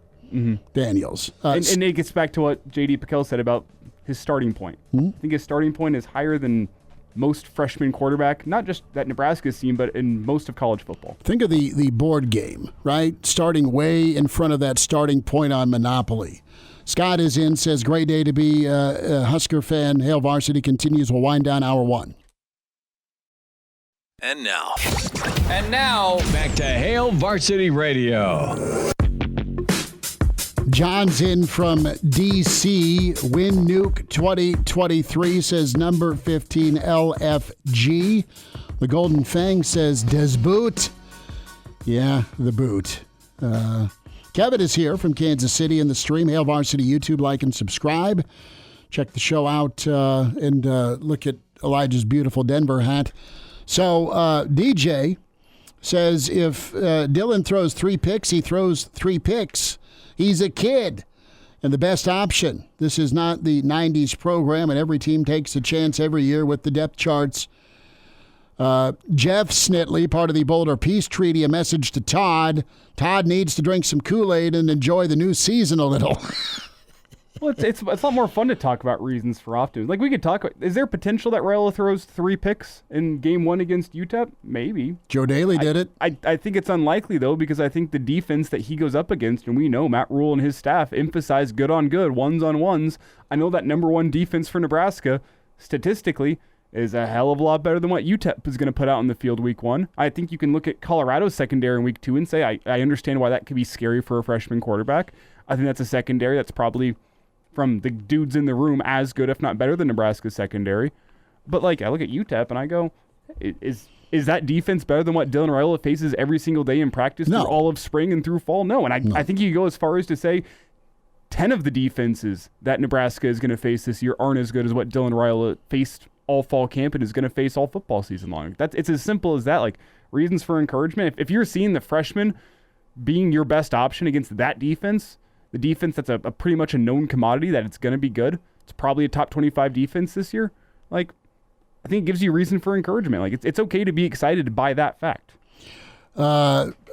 Daniels. And it gets back to what J.D. Piquel said about his starting point. I think his starting point is higher than most freshman quarterback, not just that Nebraska's seen, but in most of college football. Think of the board game, right? Starting way in front of that starting point on Monopoly. Scott is in, says, great day to be a Husker fan. Hail Varsity continues. We'll wind down hour one. And now, back to Hail Varsity Radio. John's in from D.C. Win Nuke 2023 says number 15 LFG. The Golden Fang says, does boot? Yeah, the boot. Kevin is here from Kansas City in the stream. Hail Varsity YouTube, like and subscribe. Check the show out and look at Elijah's beautiful Denver hat. So DJ says if Dylan throws 3 picks, he throws 3 picks. He's a kid and the best option. This is not the 90s program, and every team takes a chance every year with the depth charts. Jeff Snitley, part of the Boulder Peace Treaty, a message to Todd. Todd needs to drink some Kool-Aid and enjoy the new season a little. Well, it's a lot more fun to talk about reasons for optimism. Like, we could talk about, is there potential that Raiola throws 3 picks in game 1 against UTEP? Maybe. Joe Daly did it. I think it's unlikely, though, because I think the defense that he goes up against, and we know Matt Rule and his staff emphasize good on good, ones on ones. I know that number 1 defense for Nebraska, statistically, is a hell of a lot better than what UTEP is going to put out in the field week 1. I think you can look at Colorado's secondary in week 2 and say, I understand why that could be scary for a freshman quarterback. I think that's a secondary that's probably from the dudes in the room as good, if not better than Nebraska's secondary. But like, I look at UTEP and I go, is that defense better than what Dylan Raiola faces every single day in practice through all of spring and through fall? No. And I think you go as far as to say 10 of the defenses that Nebraska is going to face this year aren't as good as what Dylan Raiola faced all fall camp and is going to face all football season long. It's as simple as that. Like, reasons for encouragement. If you're seeing the freshman being your best option against that defense, the defense that's a pretty much a known commodity that it's going to be good, it's probably a top 25 defense this year, like, I think it gives you reason for encouragement. Like, it's okay to be excited by that fact.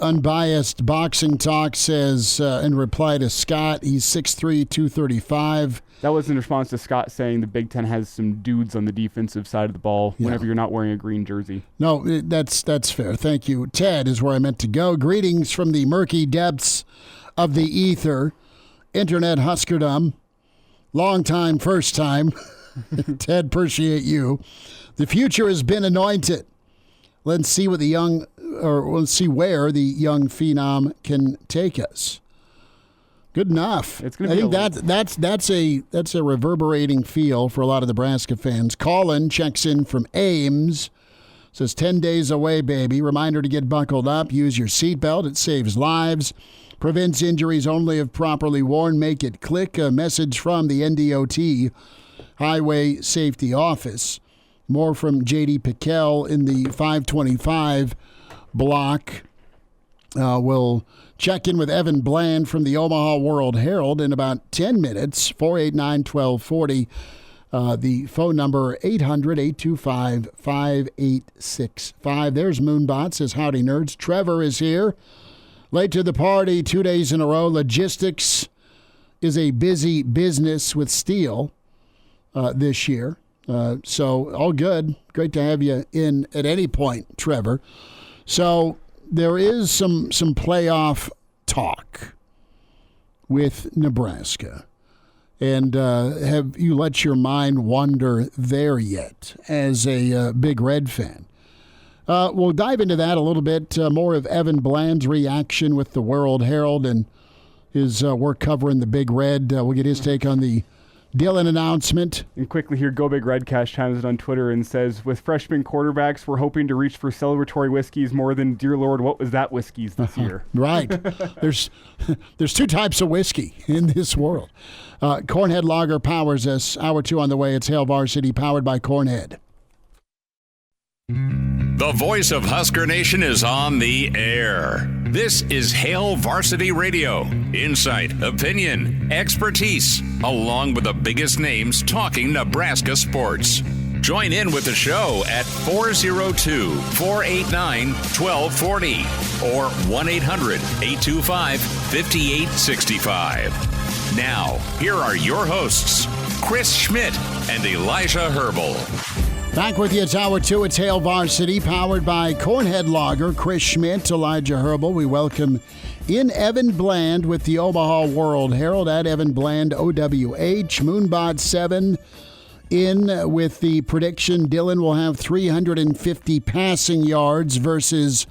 Unbiased Boxing Talk says, in reply to Scott, he's 6'3", 235. That was in response to Scott saying the Big Ten has some dudes on the defensive side of the ball whenever you're not wearing a green jersey. No, that's fair. Thank you. Ted is where I meant to go. Greetings from the murky depths of the ether. Internet Huskerdom. Long time, first time. Ted, appreciate you. The future has been anointed. Let's see where the young phenom can take us. Good enough. It's going to be. I think that's a reverberating feel for a lot of Nebraska fans. Colin checks in from Ames. Says 10 days away, baby. Reminder to get buckled up. Use your seatbelt. It saves lives. Prevents injuries only if properly worn. Make it click. A message from the NDOT Highway Safety Office. More from J.D. Piquel in the 525 block. We'll check in with Evan Bland from the Omaha World Herald in about 10 minutes. 489-1240. The phone number 800-825-5865. There's Moonbot, says howdy nerds. Trevor is here. Late to the party 2 days in a row. Logistics is a busy business with steel this year. So all good. Great to have you in at any point, Trevor. So there is some playoff talk with Nebraska. And have you let your mind wander there yet as a Big Red fan? We'll dive into that a little bit. More of Evan Bland's reaction with the World Herald and his work covering the Big Red. We'll get his take on the Dylan announcement. And quickly here, Go Big Red Cash chimes in on Twitter and says, with freshman quarterbacks, we're hoping to reach for celebratory whiskeys more than, dear Lord, what was that whiskeys this year? Right. There's two types of whiskey in this world. Cornhead Lager powers us. Hour 2 on the way. It's Hail Varsity, powered by Cornhead. The voice of Husker Nation is on the air. This is Hail Varsity Radio. Insight, opinion, expertise, along with the biggest names talking Nebraska sports. Join in with the show at 402-489-1240 or 1-800-825-5865. Now, here are your hosts, Chris Schmidt and Elijah Herbel. Back with you, it's Hour 2. It's Hail Varsity, powered by Cornhead Lager. Chris Schmidt, Elijah Herbel. We welcome in Evan Bland with the Omaha World Herald at Evan Bland, OWH. Moonbot 7 in with the prediction Dylan will have 350 passing yards versus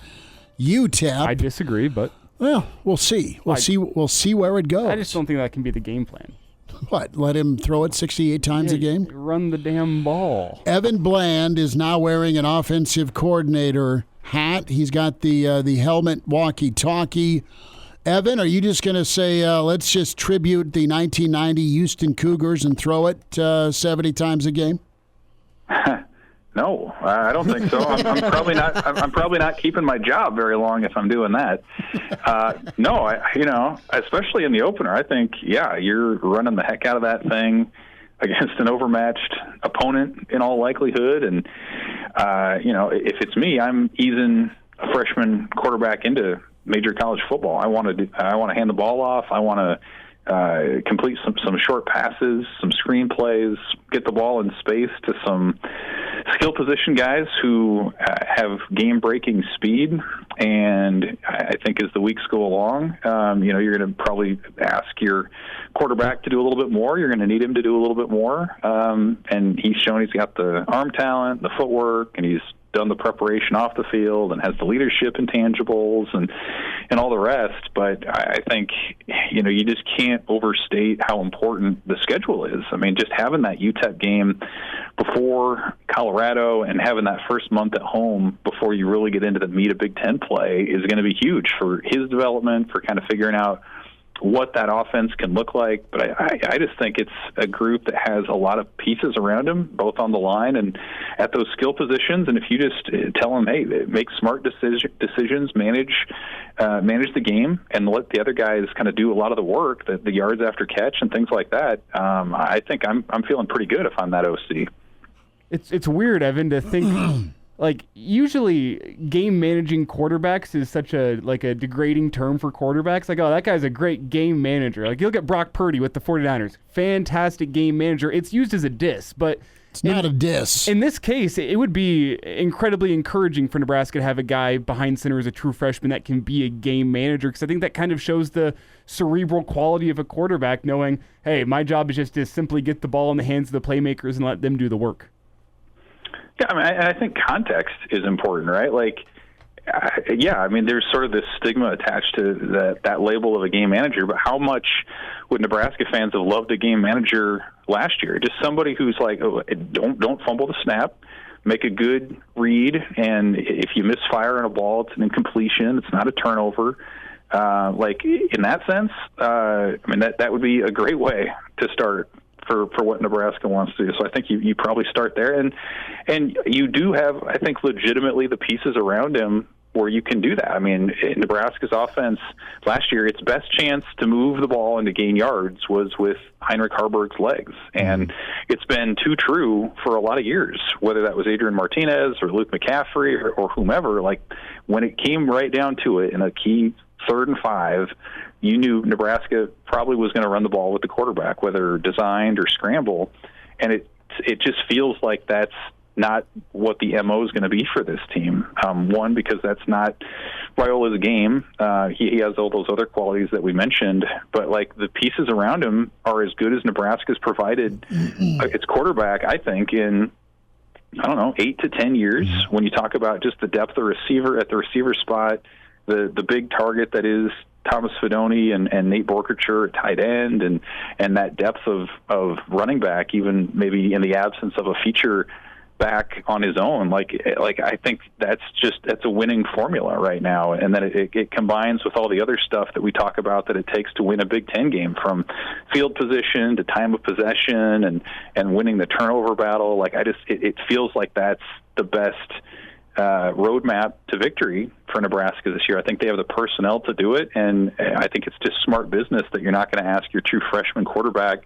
UTEP. I disagree, but well, we'll see. We'll see where it goes. I just don't think that can be the game plan. What, let him throw it 68 times a game? Run the damn ball. Evan Bland is now wearing an offensive coordinator hat. He's got the helmet walkie-talkie. Evan, are you just going to say, let's just tribute the 1990 Houston Cougars and throw it 70 times a game? No, I don't think so. I'm probably not keeping my job very long if I'm doing that. No, especially in the opener, I think, you're running the heck out of that thing against an overmatched opponent in all likelihood. And if it's me, I'm easing a freshman quarterback into major college football. I want to hand the ball off. I want to complete some short passes, some screen plays, get the ball in space to some skill position guys who have game-breaking speed. And I think as the weeks go along, you're going to probably ask your quarterback to do a little bit more. You're going to need him to do a little bit more. And he's shown he's got the arm talent, the footwork, and he's done the preparation off the field and has the leadership intangibles. And, and all the rest. But I think, you just can't overstate how important the schedule is. I mean, just having that UTEP game before Colorado and having that first month at home before you really get into the meat of Big Ten play is going to be huge for his development, for kind of figuring out what that offense can look like. But I just think it's a group that has a lot of pieces around him, both on the line and at those skill positions. And if you just tell him, hey, make smart decisions, manage the game, and let the other guys kind of do a lot of the work, the yards after catch and things like that, I think I'm feeling pretty good if I'm that OC. It's weird, Evan, to think like usually game managing quarterbacks is such a degrading term for quarterbacks. Like, oh, that guy's a great game manager. Like, you look at Brock Purdy with the 49ers, fantastic game manager. It's used as a diss, but it's not a diss. In this case, it would be incredibly encouraging for Nebraska to have a guy behind center as a true freshman that can be a game manager, because I think that kind of shows the cerebral quality of a quarterback, knowing, hey, my job is just to simply get the ball in the hands of the playmakers and let them do the work. Yeah, I think context is important, right? Like, there's sort of this stigma attached to that label of a game manager, but how much would Nebraska fans have loved a game manager last year? Just somebody who's like, oh, don't fumble the snap, make a good read, and if you misfire on a ball, it's an incompletion, it's not a turnover. In that sense, that would be a great way to start for what Nebraska wants to do. So I think you probably start there. And you do have, I think, legitimately the pieces around him where you can do that. I mean, Nebraska's offense last year, its best chance to move the ball and to gain yards was with Heinrich Haarberg's legs. And it's been too true for a lot of years, whether that was Adrian Martinez or Luke McCaffrey or whomever. Like, when it came right down to it in a key 3rd and 5, you knew Nebraska probably was going to run the ball with the quarterback, whether designed or scramble. And it just feels like that's not what the MO is going to be for this team. One, because that's not Raiola's game. He has all those other qualities that we mentioned, but like the pieces around him are as good as Nebraska's provided its quarterback, I think, in 8 to 10 years. When you talk about just the depth of receiver at the receiver spot, the big target that is Thomas Fidone and Nate Borkercher at tight end, and that depth of running back, even maybe in the absence of a feature back on his own. Like I think that's a winning formula right now. And then it combines with all the other stuff that we talk about that it takes to win a Big Ten game, from field position to time of possession and winning the turnover battle. Like, it feels like that's the best roadmap to victory for Nebraska this year. I think they have the personnel to do it, and I think it's just smart business that you're not going to ask your true freshman quarterback,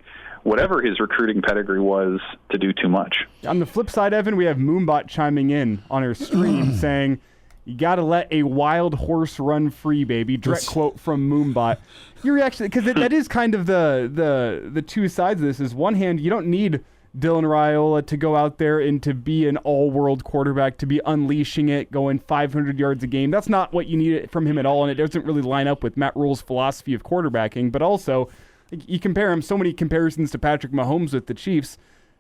whatever his recruiting pedigree was, to do too much. On the flip side, Evan, we have Moonbot chiming in on her stream saying, you got to let a wild horse run free, baby. Direct quote from Moonbot. Your reaction, because that is kind of the two sides of this. Is one hand, you don't need Dylan Raiola to go out there and to be an all-world quarterback, to be unleashing it, going 500 yards a game. That's not what you need from him at all, and it doesn't really line up with Matt Rule's philosophy of quarterbacking. But also, you compare him, so many comparisons to Patrick Mahomes with the Chiefs.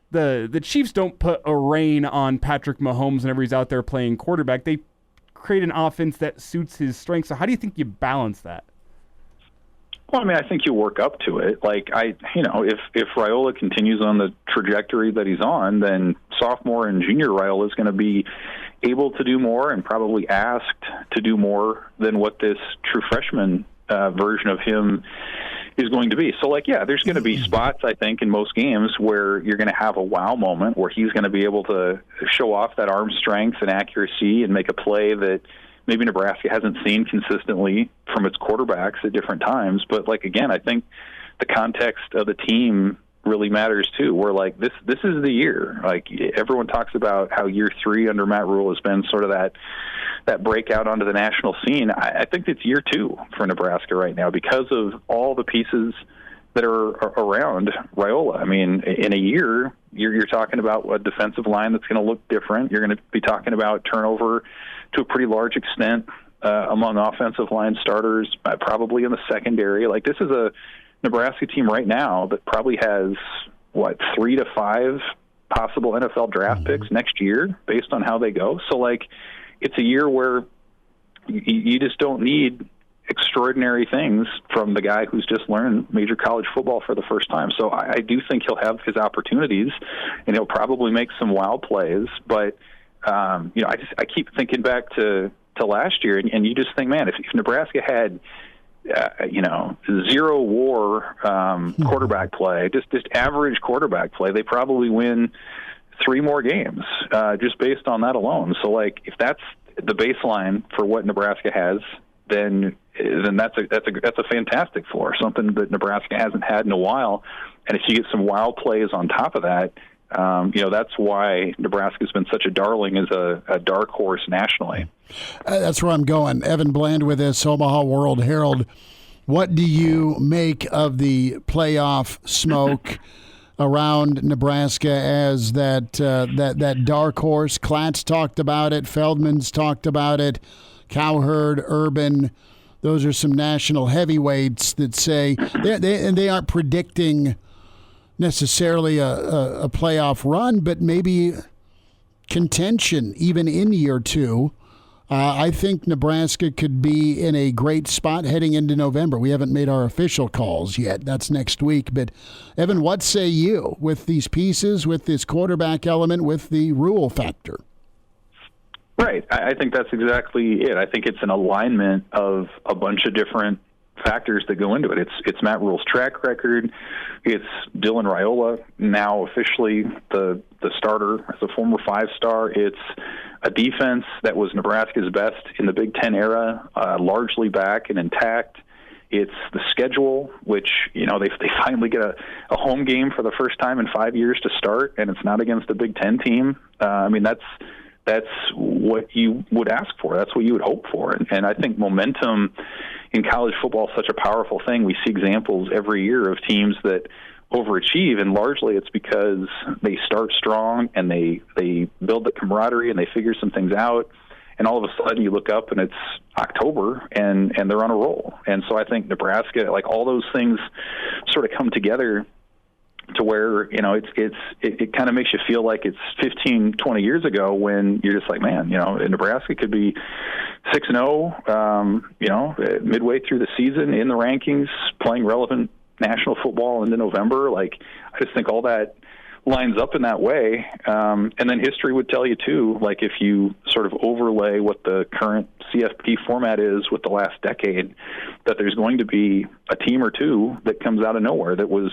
The Chiefs don't put a rein on Patrick Mahomes whenever he's out there playing quarterback. They create an offense that suits his strengths. So how do you think you balance that? Well, I think you work up to it. Like, if Raiola continues on the trajectory that he's on, then sophomore and junior Raiola is going to be able to do more and probably asked to do more than what this true freshman version of him is going to be. So, there's going to be spots, I think, in most games where you're going to have a wow moment where he's going to be able to show off that arm strength and accuracy and make a play that maybe Nebraska hasn't seen consistently from its quarterbacks at different times. But, again, I think the context of the team really matters too. Where, this is the year. Everyone talks about how year 3 under Matt Rule has been sort of that breakout onto the national scene. I think it's year 2 for Nebraska right now because of all the pieces that are around Raiola. In a year, you're talking about a defensive line that's going to look different. You're going to be talking about turnover to a pretty large extent among offensive line starters, probably in the secondary. This is a Nebraska team right now that probably has, 3 to 5 possible NFL draft picks next year based on how they go. So, it's a year where you just don't need extraordinary things from the guy who's just learned major college football for the first time. So I do think he'll have his opportunities, and he'll probably make some wild plays. But I keep thinking back to last year, and you just think, man, if Nebraska had zero war quarterback play, just average quarterback play, they probably win 3 more games just based on that alone. So, like, if that's the baseline for what Nebraska has, then that's a fantastic floor, something that Nebraska hasn't had in a while. And if you get some wild plays on top of that, that's why Nebraska's been such a darling as a dark horse nationally. That's where I'm going. Evan Bland with this, Omaha World Herald. What do you make of the playoff smoke around Nebraska as that dark horse? Klatz talked about it. Feldman's talked about it. Cowherd, Urban. Those are some national heavyweights that say they aren't predicting necessarily a playoff run, but maybe contention even in year 2. I think Nebraska could be in a great spot heading into November. We haven't made our official calls yet. That's next week. But, Evan, what say you with these pieces, with this quarterback element, with the rule factor? Right. I think that's exactly it. I think it's an alignment of a bunch of different factors that go into it. It's Matt Rule's track record. It's Dylan Raiola, now officially the starter as a former 5-star. It's a defense that was Nebraska's best in the Big Ten era, largely back and intact. It's the schedule, which, they finally get a home game for the first time in 5 years to start, and it's not against a Big Ten team. That's what you would ask for. That's what you would hope for. And I think momentum in college football is such a powerful thing. We see examples every year of teams that overachieve, and largely it's because they start strong and they build the camaraderie and they figure some things out. And all of a sudden you look up and it's October and they're on a roll. And so I think Nebraska, like, all those things sort of come together to where, it kind of makes you feel like it's 15, 20 years ago when you're just like, man, Nebraska could be 6-0, midway through the season in the rankings, playing relevant national football into November. Like, I just think all that lines up in that way. And then history would tell you too, like, if you sort of overlay what the current CFP format is with the last decade, that there's going to be a team or two that comes out of nowhere that was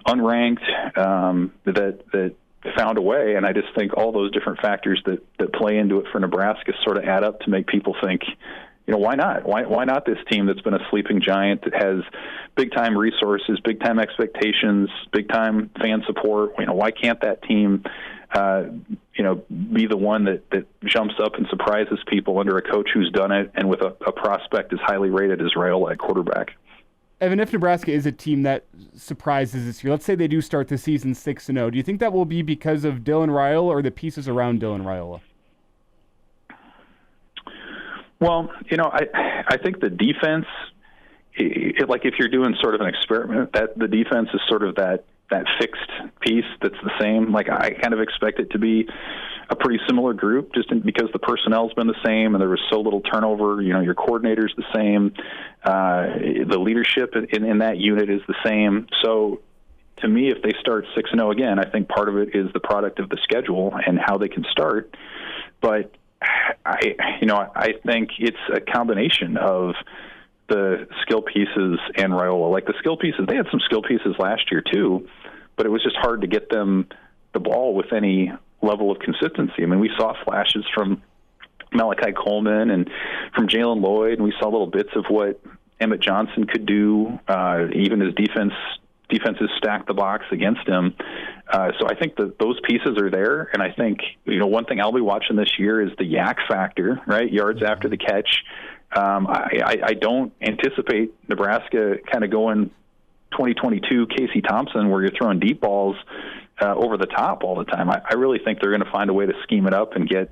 unranked, that found a way. And I just think all those different factors that play into it for Nebraska sort of add up to make people think, why not? Why not this team that's been a sleeping giant that has big-time resources, big-time expectations, big-time fan support? Why can't that team, be the one that jumps up and surprises people under a coach who's done it and with a prospect as highly rated as Raiola at quarterback? Evan, if Nebraska is a team that surprises this year, let's say they do start the season 6-0, do you think that will be because of Dylan Raiola or the pieces around Dylan Raiola? Well, I think the defense, like, if you're doing sort of an experiment, that the defense is sort of that fixed piece that's the same. Like, I kind of expect it to be a pretty similar group because the personnel's been the same and there was so little turnover. Your coordinator's the same. The leadership in that unit is the same. So to me, if they start 6-0 again, I think part of it is the product of the schedule and how they can start. But I think it's a combination of the skill pieces and Raiola. Like, the skill pieces, they had some skill pieces last year too, but it was just hard to get them the ball with any level of consistency. I mean, we saw flashes from Malachi Coleman and from Jalen Lloyd, and we saw little bits of what Emmett Johnson could do, even as defenses stacked the box against him. So I think that those pieces are there, and I think, one thing I'll be watching this year is the yak factor, right? Yards after the catch. I don't anticipate Nebraska kind of going 2022 Casey Thompson where you're throwing deep balls over the top all the time. I really think they're going to find a way to scheme it up and get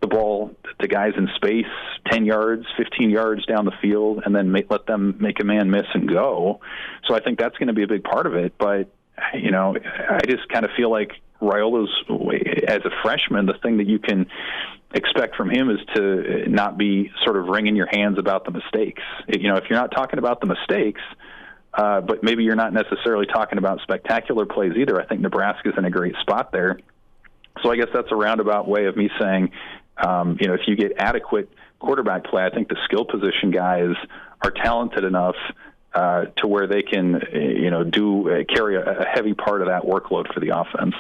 the ball to guys in space 10 yards, 15 yards down the field, and then let them make a man miss and go. So I think that's going to be a big part of it. But, I just kind of feel like Raiola's, as a freshman, the thing that you can expect from him is to not be sort of wringing your hands about the mistakes. If you're not talking about the mistakes, but maybe you're not necessarily talking about spectacular plays either, I think Nebraska's in a great spot there. So I guess that's a roundabout way of me saying, if you get adequate quarterback play, I think the skill position guys are talented enough to where they can, carry a heavy part of that workload for the offense.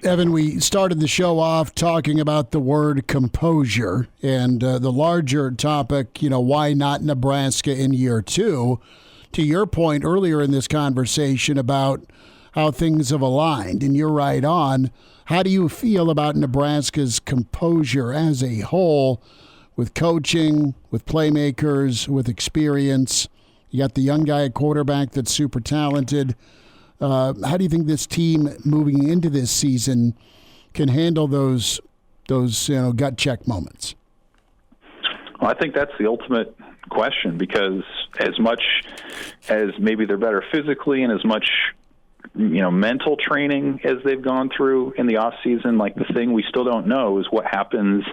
Evan, we started the show off talking about the word composure and the larger topic, why not Nebraska in year two? To your point earlier in this conversation about how things have aligned, and you're right on. How do you feel about Nebraska's composure as a whole with coaching, with playmakers, with experience? You got the young guy at quarterback that's super talented. How do you think this team moving into this season can handle those gut check moments? Well, I think that's the ultimate question, because as much as maybe they're better physically and as much mental training as they've gone through in the off season, like the thing we still don't know is what happens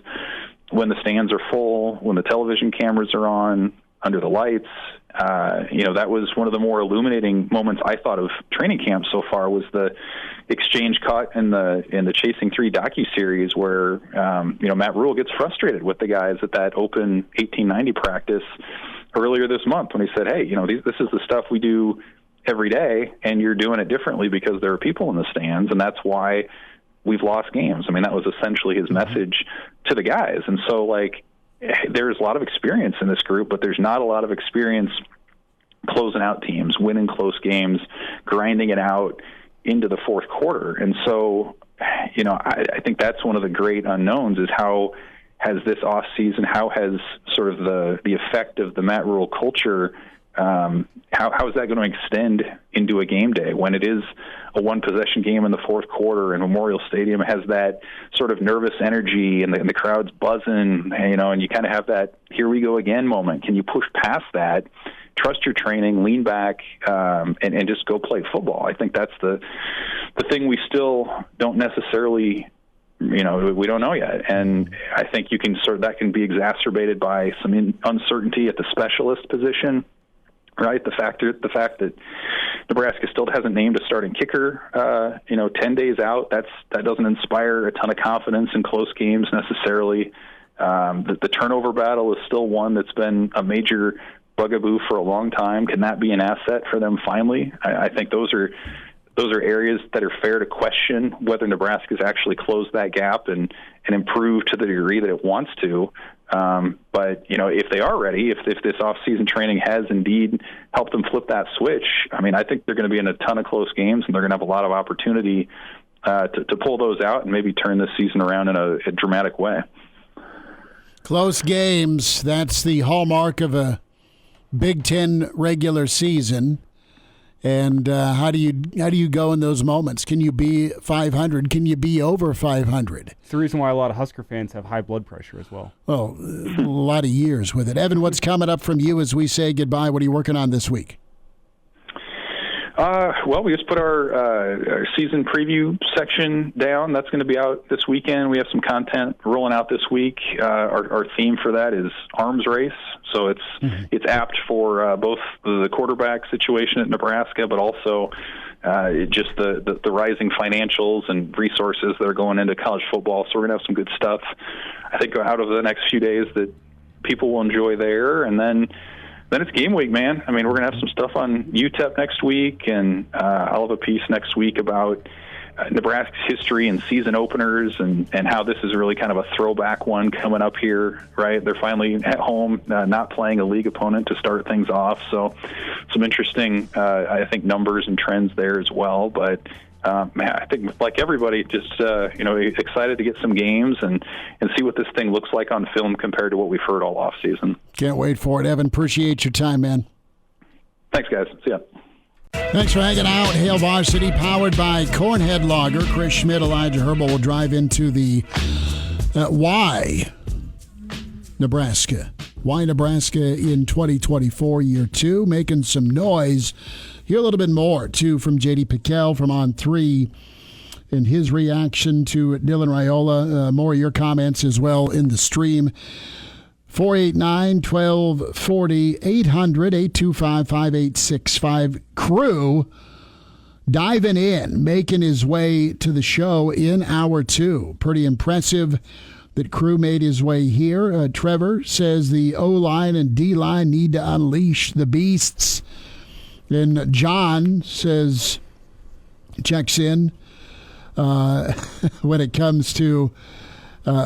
when the stands are full, when the television cameras are on, under the lights. That was one of the more illuminating moments I thought of training camp so far, was the exchange caught in the Chasing 3 docuseries where Matt Rule gets frustrated with the guys at that open 1890 practice earlier this month when he said, hey, this is the stuff we do every day, and you're doing it differently because there are people in the stands, and that's why we've lost games. I mean, that was essentially his message to the guys. And so, there's a lot of experience in this group, but there's not a lot of experience closing out teams, winning close games, grinding it out into the fourth quarter. And so, I think that's one of the great unknowns, is how has this off season, how has sort of the effect of the Matt Rule culture, how is that going to extend into a game day when it is a one-possession game in the fourth quarter and Memorial Stadium has that sort of nervous energy and the crowd's buzzing, and you kind of have that here we go again moment. Can you push past that, trust your training, lean back, and just go play football? I think that's the thing we still don't necessarily we don't know yet. And I think that can be exacerbated by some uncertainty at the specialist position. Right, the fact that Nebraska still hasn't named a starting kicker, 10 days out, that doesn't inspire a ton of confidence in close games necessarily. The turnover battle is still one that's been a major bugaboo for a long time. Can that be an asset for them finally? I think those are areas that are fair to question whether Nebraska's actually closed that gap and improved to the degree that it wants to. But if they are ready, if this off-season training has indeed helped them flip that switch, I think they're going to be in a ton of close games, and they're going to have a lot of opportunity to pull those out and maybe turn this season around in a dramatic way. Close games, that's the hallmark of a Big Ten regular season. And how do you go in those moments? Can you be 500? Can you be over 500? It's the reason why a lot of Husker fans have high blood pressure as well. Oh, a lot of years with it. Evan, what's coming up from you as we say goodbye? What are you working on this week? Well, we just put our season preview section down. That's going to be out this weekend. We have some content rolling out this week. Our theme for that is arms race. So it's apt for both the quarterback situation at Nebraska, but also just the rising financials and resources that are going into college football. So we're going to have some good stuff, I think, out of the next few days that people will enjoy there. And then it's game week, man. We're going to have some stuff on UTEP next week, and I'll have a piece next week about Nebraska's history and season openers and how this is really kind of a throwback one coming up here, right? They're finally at home, not playing a league opponent to start things off. So some interesting, I think, numbers and trends there as well. But I think like everybody, just excited to get some games and see what this thing looks like on film compared to what we've heard all off season. Can't wait for it, Evan. Appreciate your time, man. Thanks, guys. See ya. Thanks for hanging out. Hail Varsity, powered by Cornhead Lager. Chris Schmidt, Elijah Herbel will drive into the why Nebraska. Why Nebraska in 2024, year two, making some noise. Hear a little bit more, too, from J.D. Piquel from On3 and his reaction to Dylan Raiola. More of your comments as well in the stream. 489-1240, 800-825-5865. Crew diving in, making his way to the show in hour 2. Pretty impressive that Crew made his way here. Trevor says the O-line and D-line need to unleash the beasts. And John says, checks in when it comes to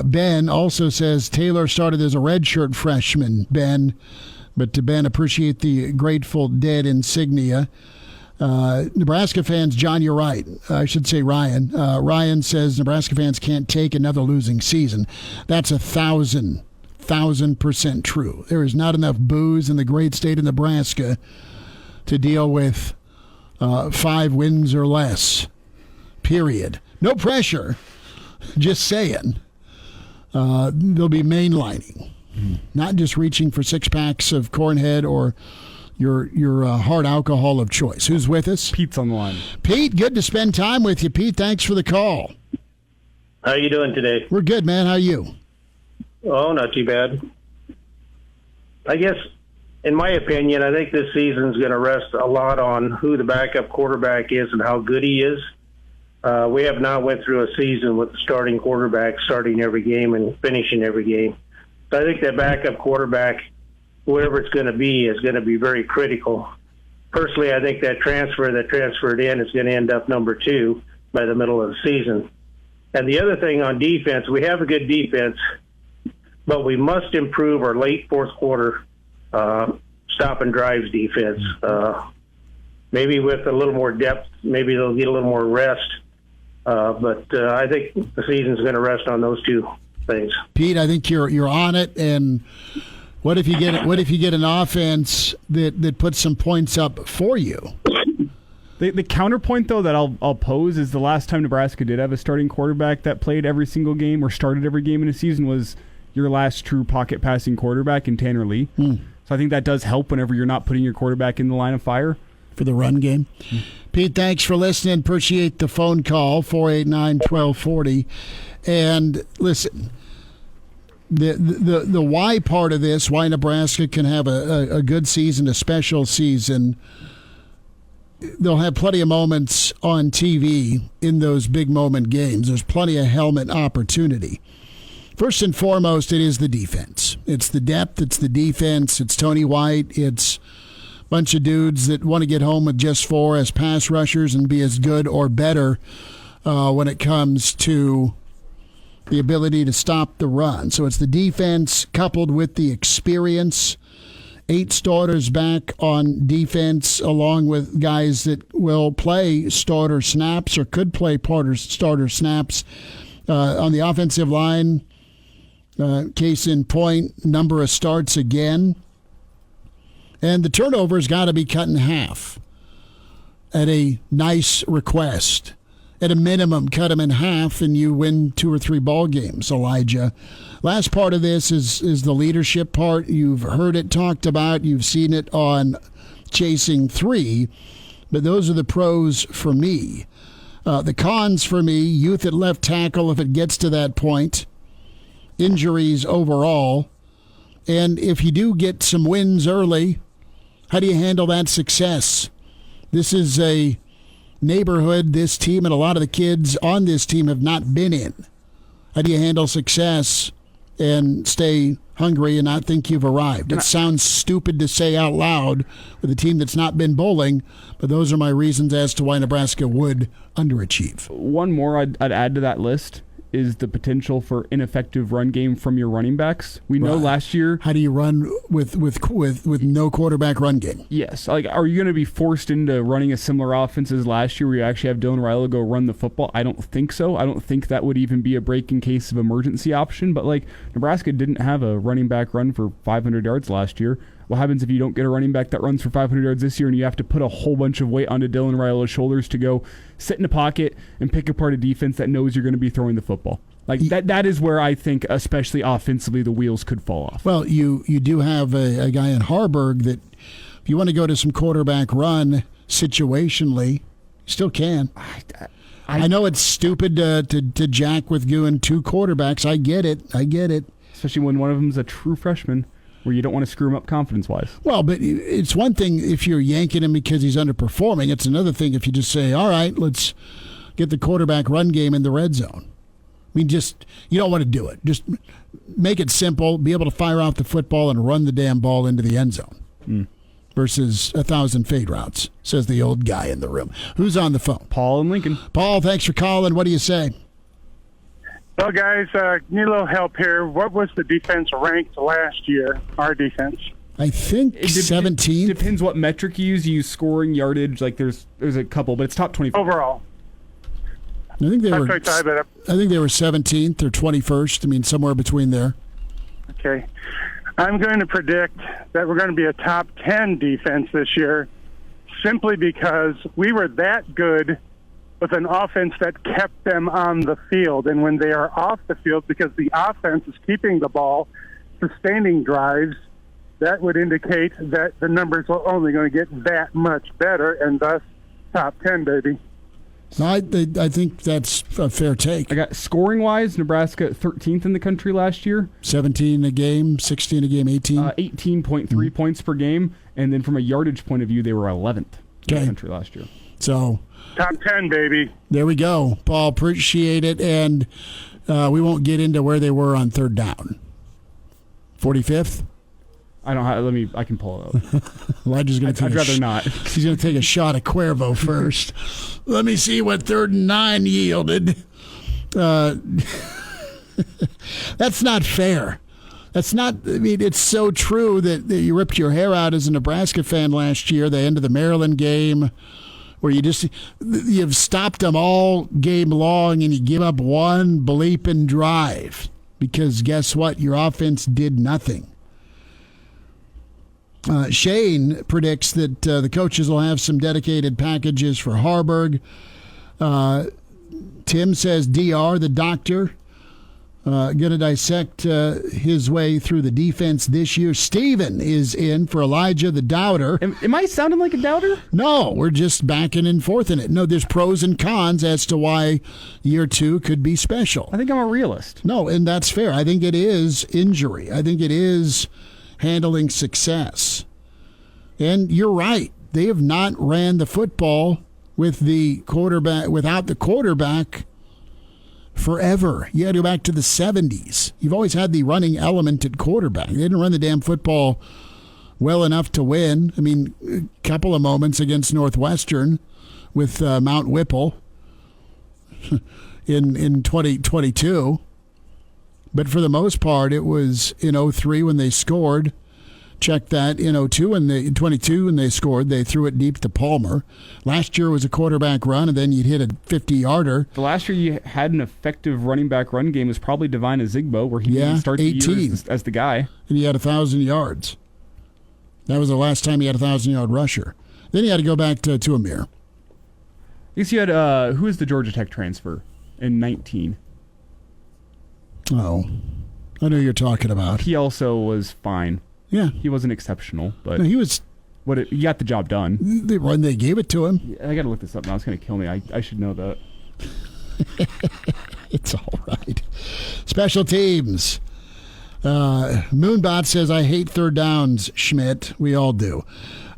Ben, also says Taylor started as a redshirt freshman, Ben. But to Ben, appreciate the Grateful Dead insignia. Nebraska fans, John, you're right. I should say Ryan. Ryan says Nebraska fans can't take another losing season. That's 1,000% true. There is not enough booze in the great state of Nebraska to deal with 5 wins or less. Period. No pressure. Just saying. They'll be mainlining, not just reaching for 6 packs of Cornhead or your hard alcohol of choice. Who's with us? Pete's on the line. Pete, good to spend time with you. Pete, thanks for the call. How you doing today? We're good, man. How are you? Oh, not too bad. I guess, in my opinion, I think this season's going to rest a lot on who the backup quarterback is and how good he is. We have not went through a season with the starting quarterback starting every game and finishing every game. So I think that backup quarterback, whoever it's going to be, is going to be very critical. Personally, I think that transfer that transferred in is going to end up number 2 by the middle of the season. And the other thing on defense, we have a good defense, but we must improve our late fourth quarter stop and drives defense. Maybe with a little more depth, maybe they'll get a little more rest. But I think the season's going to rest on those 2 things. Pete, I think you're on it. And what if you get an offense that puts some points up for you? The counterpoint, though, that I'll pose is the last time Nebraska did have a starting quarterback that played every single game or started every game in a season was your last true pocket passing quarterback in Tanner Lee. So I think that does help whenever you're not putting your quarterback in the line of fire. For the run game. Pete, thanks for listening. Appreciate the phone call, 489-1240. And listen, the why part of this, why Nebraska can have a good season, a special season, they'll have plenty of moments on TV in those big moment games. There's plenty of helmet opportunity. First and foremost, it is the defense. It's the depth. It's the defense. It's Tony White. It's bunch of dudes that want to get home with just 4 as pass rushers and be as good or better when it comes to the ability to stop the run. So it's the defense coupled with the experience. 8 starters back on defense, along with guys that will play starter snaps or could play starter snaps on the offensive line. Case in point, number of starts again. And the turnover's got to be cut in half at a nice request. At a minimum, cut them in half and you win 2 or 3 ball games, Elijah. Last part of this is the leadership part. You've heard it talked about. You've seen it on Chasing 3. But those are the pros for me. The cons for me, youth at left tackle if it gets to that point. Injuries overall. And if you do get some wins early, how do you handle that success? This is a neighborhood this team and a lot of the kids on this team have not been in. How do you handle success and stay hungry and not think you've arrived? It sounds stupid to say out loud with a team that's not been bowling, but those are my reasons as to why Nebraska would underachieve. One more I'd add to that list is the potential for ineffective run game from your running backs. We know last year. How do you run with no quarterback run game? Yes. Like, are you going to be forced into running a similar offense as last year where you actually have Dylan Raiola go run the football? I don't think so. I don't think that would even be a break in case of emergency option. But, like, Nebraska didn't have a running back run for 500 yards last year. What happens if you don't get a running back that runs for 500 yards this year and you have to put a whole bunch of weight onto Dylan Raiola's shoulders to go sit in a pocket and pick apart a defense that knows you're going to be throwing the football? Like that is where I think, especially offensively, the wheels could fall off. Well, you do have a guy in Harburg that if you want to go to some quarterback run situationally, you still can. I know it's stupid to jack with doing two quarterbacks. I get it. Especially when one of them's a true freshman, where you don't want to screw him up confidence-wise. Well, but it's one thing if you're yanking him because he's underperforming. It's another thing if you just say, all right, let's get the quarterback run game in the red zone. I mean, you don't want to do it. Just make it simple, be able to fire out the football and run the damn ball into the end zone versus 1,000 fade routes, says the old guy in the room. Who's on the phone? Paul in Lincoln. Paul, thanks for calling. What do you say? Well, guys, need a little help here. What was the defense ranked last year, our defense? I think 17. Depends what metric you use. You use scoring, yardage. Like there's a couple, but it's top 25. Overall. I think they were 17th or 21st. I mean, somewhere between there. Okay. I'm going to predict that we're going to be a top 10 defense this year simply because we were that good with an offense that kept them on the field. And when they are off the field, because the offense is keeping the ball, sustaining drives, that would indicate that the numbers are only going to get that much better, and thus top 10, baby. No, I think that's a fair take. I got scoring-wise, Nebraska 13th in the country last year. 17 a game, 16 a game, 18? 18.3 points per game. And then from a yardage point of view, they were 11th in the country last year. So top 10, baby. There we go. Paul, appreciate it. And we won't get into where they were on third down. 45th? I don't have. I can pull it out. Elijah's going to take I'd rather not. He's going to take a shot at Cuervo first. Let me see what 3rd and 9 yielded. That's not fair. That's not. I mean, it's so true that you ripped your hair out as a Nebraska fan last year. The end of the Maryland game, where you've stopped them all game long, and you give up one bleeping drive because guess what? Your offense did nothing. Shane predicts that the coaches will have some dedicated packages for Harburg. Tim says DR, the doctor, going to dissect his way through the defense this year. Steven is in for Elijah, the doubter. Am I sounding like a doubter? No, we're just backing and forth in it. No, there's pros and cons as to why year 2 could be special. I think I'm a realist. No, and that's fair. I think it is injury. I think it is handling success. And you're right. They have not ran the football with the quarterback without the quarterback forever. You got to go back to the 70s. You've always had the running element at quarterback. They didn't run the damn football well enough to win. I mean, a couple of moments against Northwestern with Mount Whipple in 2022. But for the most part, it was in 03 when they scored. Check that in 02 and 22 when they scored. They threw it deep to Palmer. Last year was a quarterback run, and then you'd hit a 50-yarder. The last year you had an effective running back run game was probably Divine Azigbo, where he didn't start 18. The year as the guy. And he had 1,000 yards. That was the last time he had a 1,000-yard rusher. Then he had to go back to Amir. I guess you had, who is the Georgia Tech transfer in 19? Oh, I know who you're talking about. He also was fine. Yeah. He wasn't exceptional, but no, he was. He got the job done. They gave it to him. I got to look this up now. It's going to kill me. I should know that. It's all right. Special teams. Moonbot says, I hate third downs, Schmidt. We all do.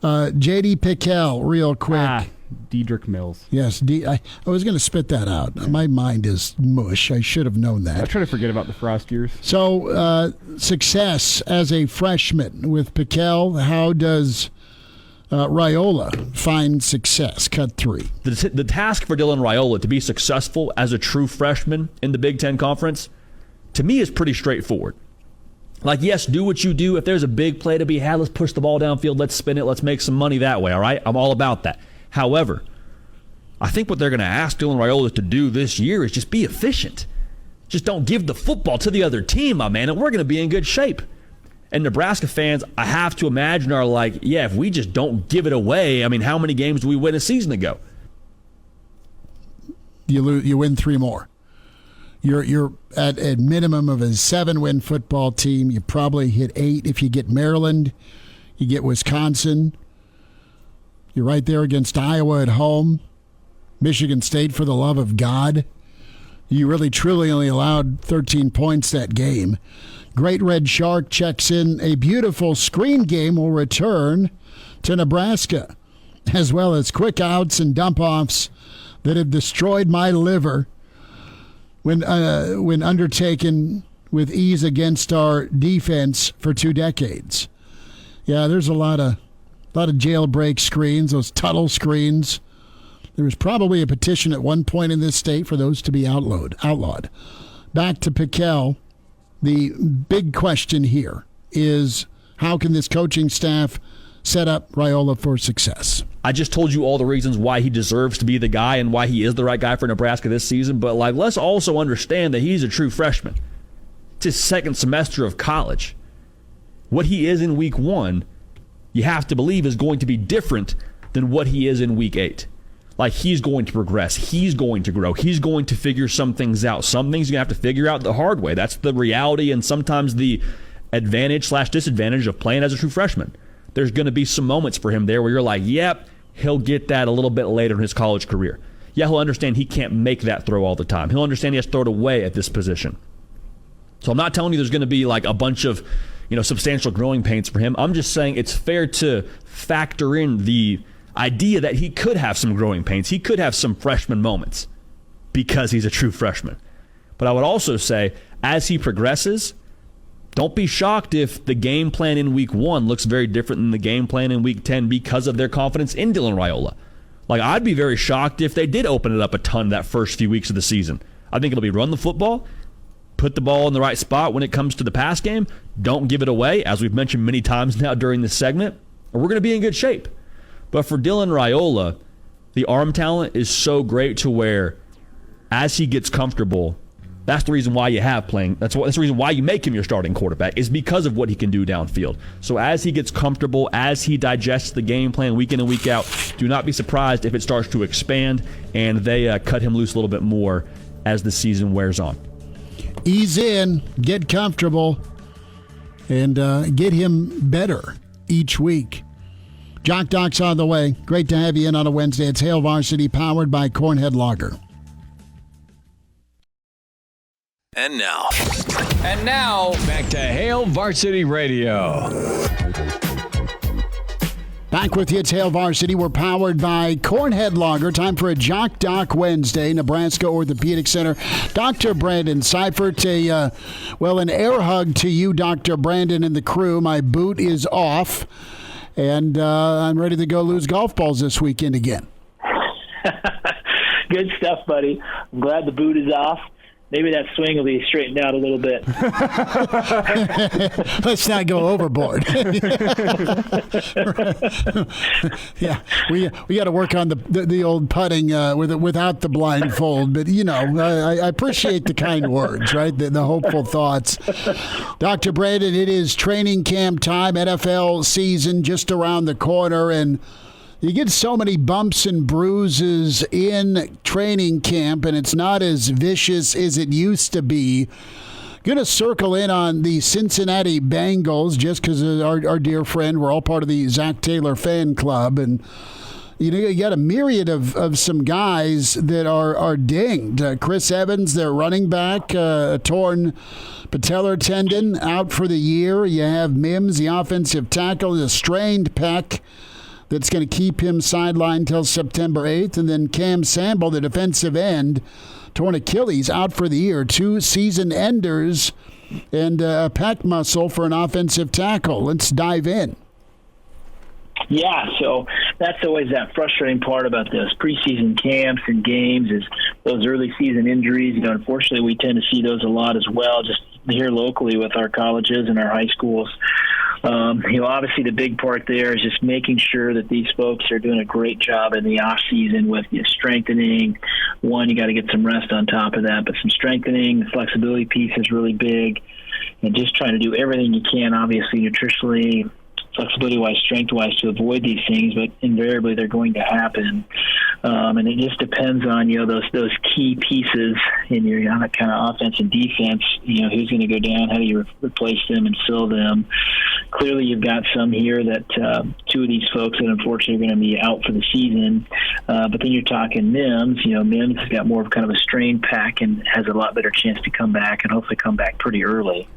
J.D. Pickell, real quick. Dedrick Mills. Yes, I was going to spit that out. My mind is mush. I should have known that. I try to forget about the Frost years. So, success as a freshman with Pickell. How does Raiola find success? Cut 3. The task for Dylan Raiola to be successful as a true freshman in the Big Ten Conference, to me, is pretty straightforward. Like, yes, do what you do. If there's a big play to be had, let's push the ball downfield. Let's spin it. Let's make some money that way, all right? I'm all about that. However, I think what they're going to ask Dylan Raiola to do this year is just be efficient. Just don't give the football to the other team, my man, and we're going to be in good shape. And Nebraska fans, I have to imagine, are like, yeah, if we just don't give it away, I mean, how many games do we win a season ago? You win 3 more. You're at a minimum of a 7-win football team. You probably hit 8 if you get Maryland. You get Wisconsin. You're right there against Iowa at home. Michigan State, for the love of God. You really, truly only allowed 13 points that game. Great Red Shark checks in. A beautiful screen game will return to Nebraska, as well as quick outs and dump-offs that have destroyed my liver when undertaken with ease against our defense for 2 decades. Yeah, there's a lot of jailbreak screens, those Tuttle screens. There was probably a petition at one point in this state for those to be outlawed. Back to Piquel. The big question here is, how can this coaching staff set up Raiola for success? I just told you all the reasons why he deserves to be the guy and why he is the right guy for Nebraska this season, but let's also understand that he's a true freshman. It's his second semester of college. What he is in week 1, you have to believe, is going to be different than what he is in week 8. He's going to progress. He's going to grow. He's going to figure some things out. Some things you're going to have to figure out the hard way. That's the reality and sometimes the advantage/disadvantage of playing as a true freshman. There's going to be some moments for him there where you're like, yep, he'll get that a little bit later in his college career. Yeah, he'll understand he can't make that throw all the time. He'll understand he has to throw it away at this position. So I'm not telling you there's going to be a bunch of substantial growing pains for him. I'm just saying it's fair to factor in the idea that he could have some growing pains. He could have some freshman moments because he's a true freshman. But I would also say, as he progresses, don't be shocked if the game plan in week 1 looks very different than the game plan in week 10 because of their confidence in Dylan Raiola. I'd be very shocked if they did open it up a ton that first few weeks of the season. I think it'll be run the football, put the ball in the right spot when it comes to the pass game, don't give it away, as we've mentioned many times now during this segment, or we're going to be in good shape. But for Dylan Raiola, the arm talent is so great to where, as he gets comfortable, that's the reason why you have playing. That's the reason why you make him your starting quarterback, is because of what he can do downfield. So as he gets comfortable, as he digests the game plan week in and week out, do not be surprised if it starts to expand and they cut him loose a little bit more as the season wears on. Ease in, get comfortable, and get him better each week. Jock Doc's on the way. Great to have you in on a Wednesday. It's Hail Varsity, powered by Cornhead Lager. And now, back to Hail Varsity Radio. Back with you, it's Hail Varsity. We're powered by Cornhead Lager. Time for a Jock Doc Wednesday, Nebraska Orthopedic Center. Dr. Brandon Seifert, an air hug to you, Dr. Brandon, and the crew. My boot is off, and I'm ready to go lose golf balls this weekend again. Good stuff, buddy. I'm glad the boot is off. Maybe that swing will be straightened out a little bit. Let's not go overboard. Yeah, we got to work on the old putting without the blindfold. But I appreciate the kind words, right? The hopeful thoughts. Dr. Brandon, it is training camp time. NFL season just around the corner, and you get so many bumps and bruises in training camp, and it's not as vicious as it used to be. Going to circle in on the Cincinnati Bengals just because our dear friend, we're all part of the Zac Taylor fan club, and you got a myriad of some guys that are dinged. Chris Evans, their running back, a torn patellar tendon, out for the year. You have Mims, the offensive tackle, a strained pec that's going to keep him sidelined until September 8th. And then Cam Sample, the defensive end, torn Achilles, out for the year. 2 season enders and a pec muscle for an offensive tackle. Let's dive in. Yeah, so that's always that frustrating part about those preseason camps and games is those early season injuries. Unfortunately, we tend to see those a lot as well, just here locally with our colleges and our high schools. Obviously the big part there is just making sure that these folks are doing a great job in the off season with strengthening. One, you got to get some rest on top of that, but some strengthening. The flexibility piece is really big, and just trying to do everything you can, obviously nutritionally, flexibility-wise, strength-wise, to avoid these things, but invariably they're going to happen. And it just depends on, those key pieces in your kind of offense and defense, who's going to go down, how do you replace them and fill them. Clearly you've got some here that two of these folks that unfortunately are going to be out for the season. But then you're talking Mims. Mims has got more of kind of a strained pack and has a lot better chance to come back and hopefully come back pretty early.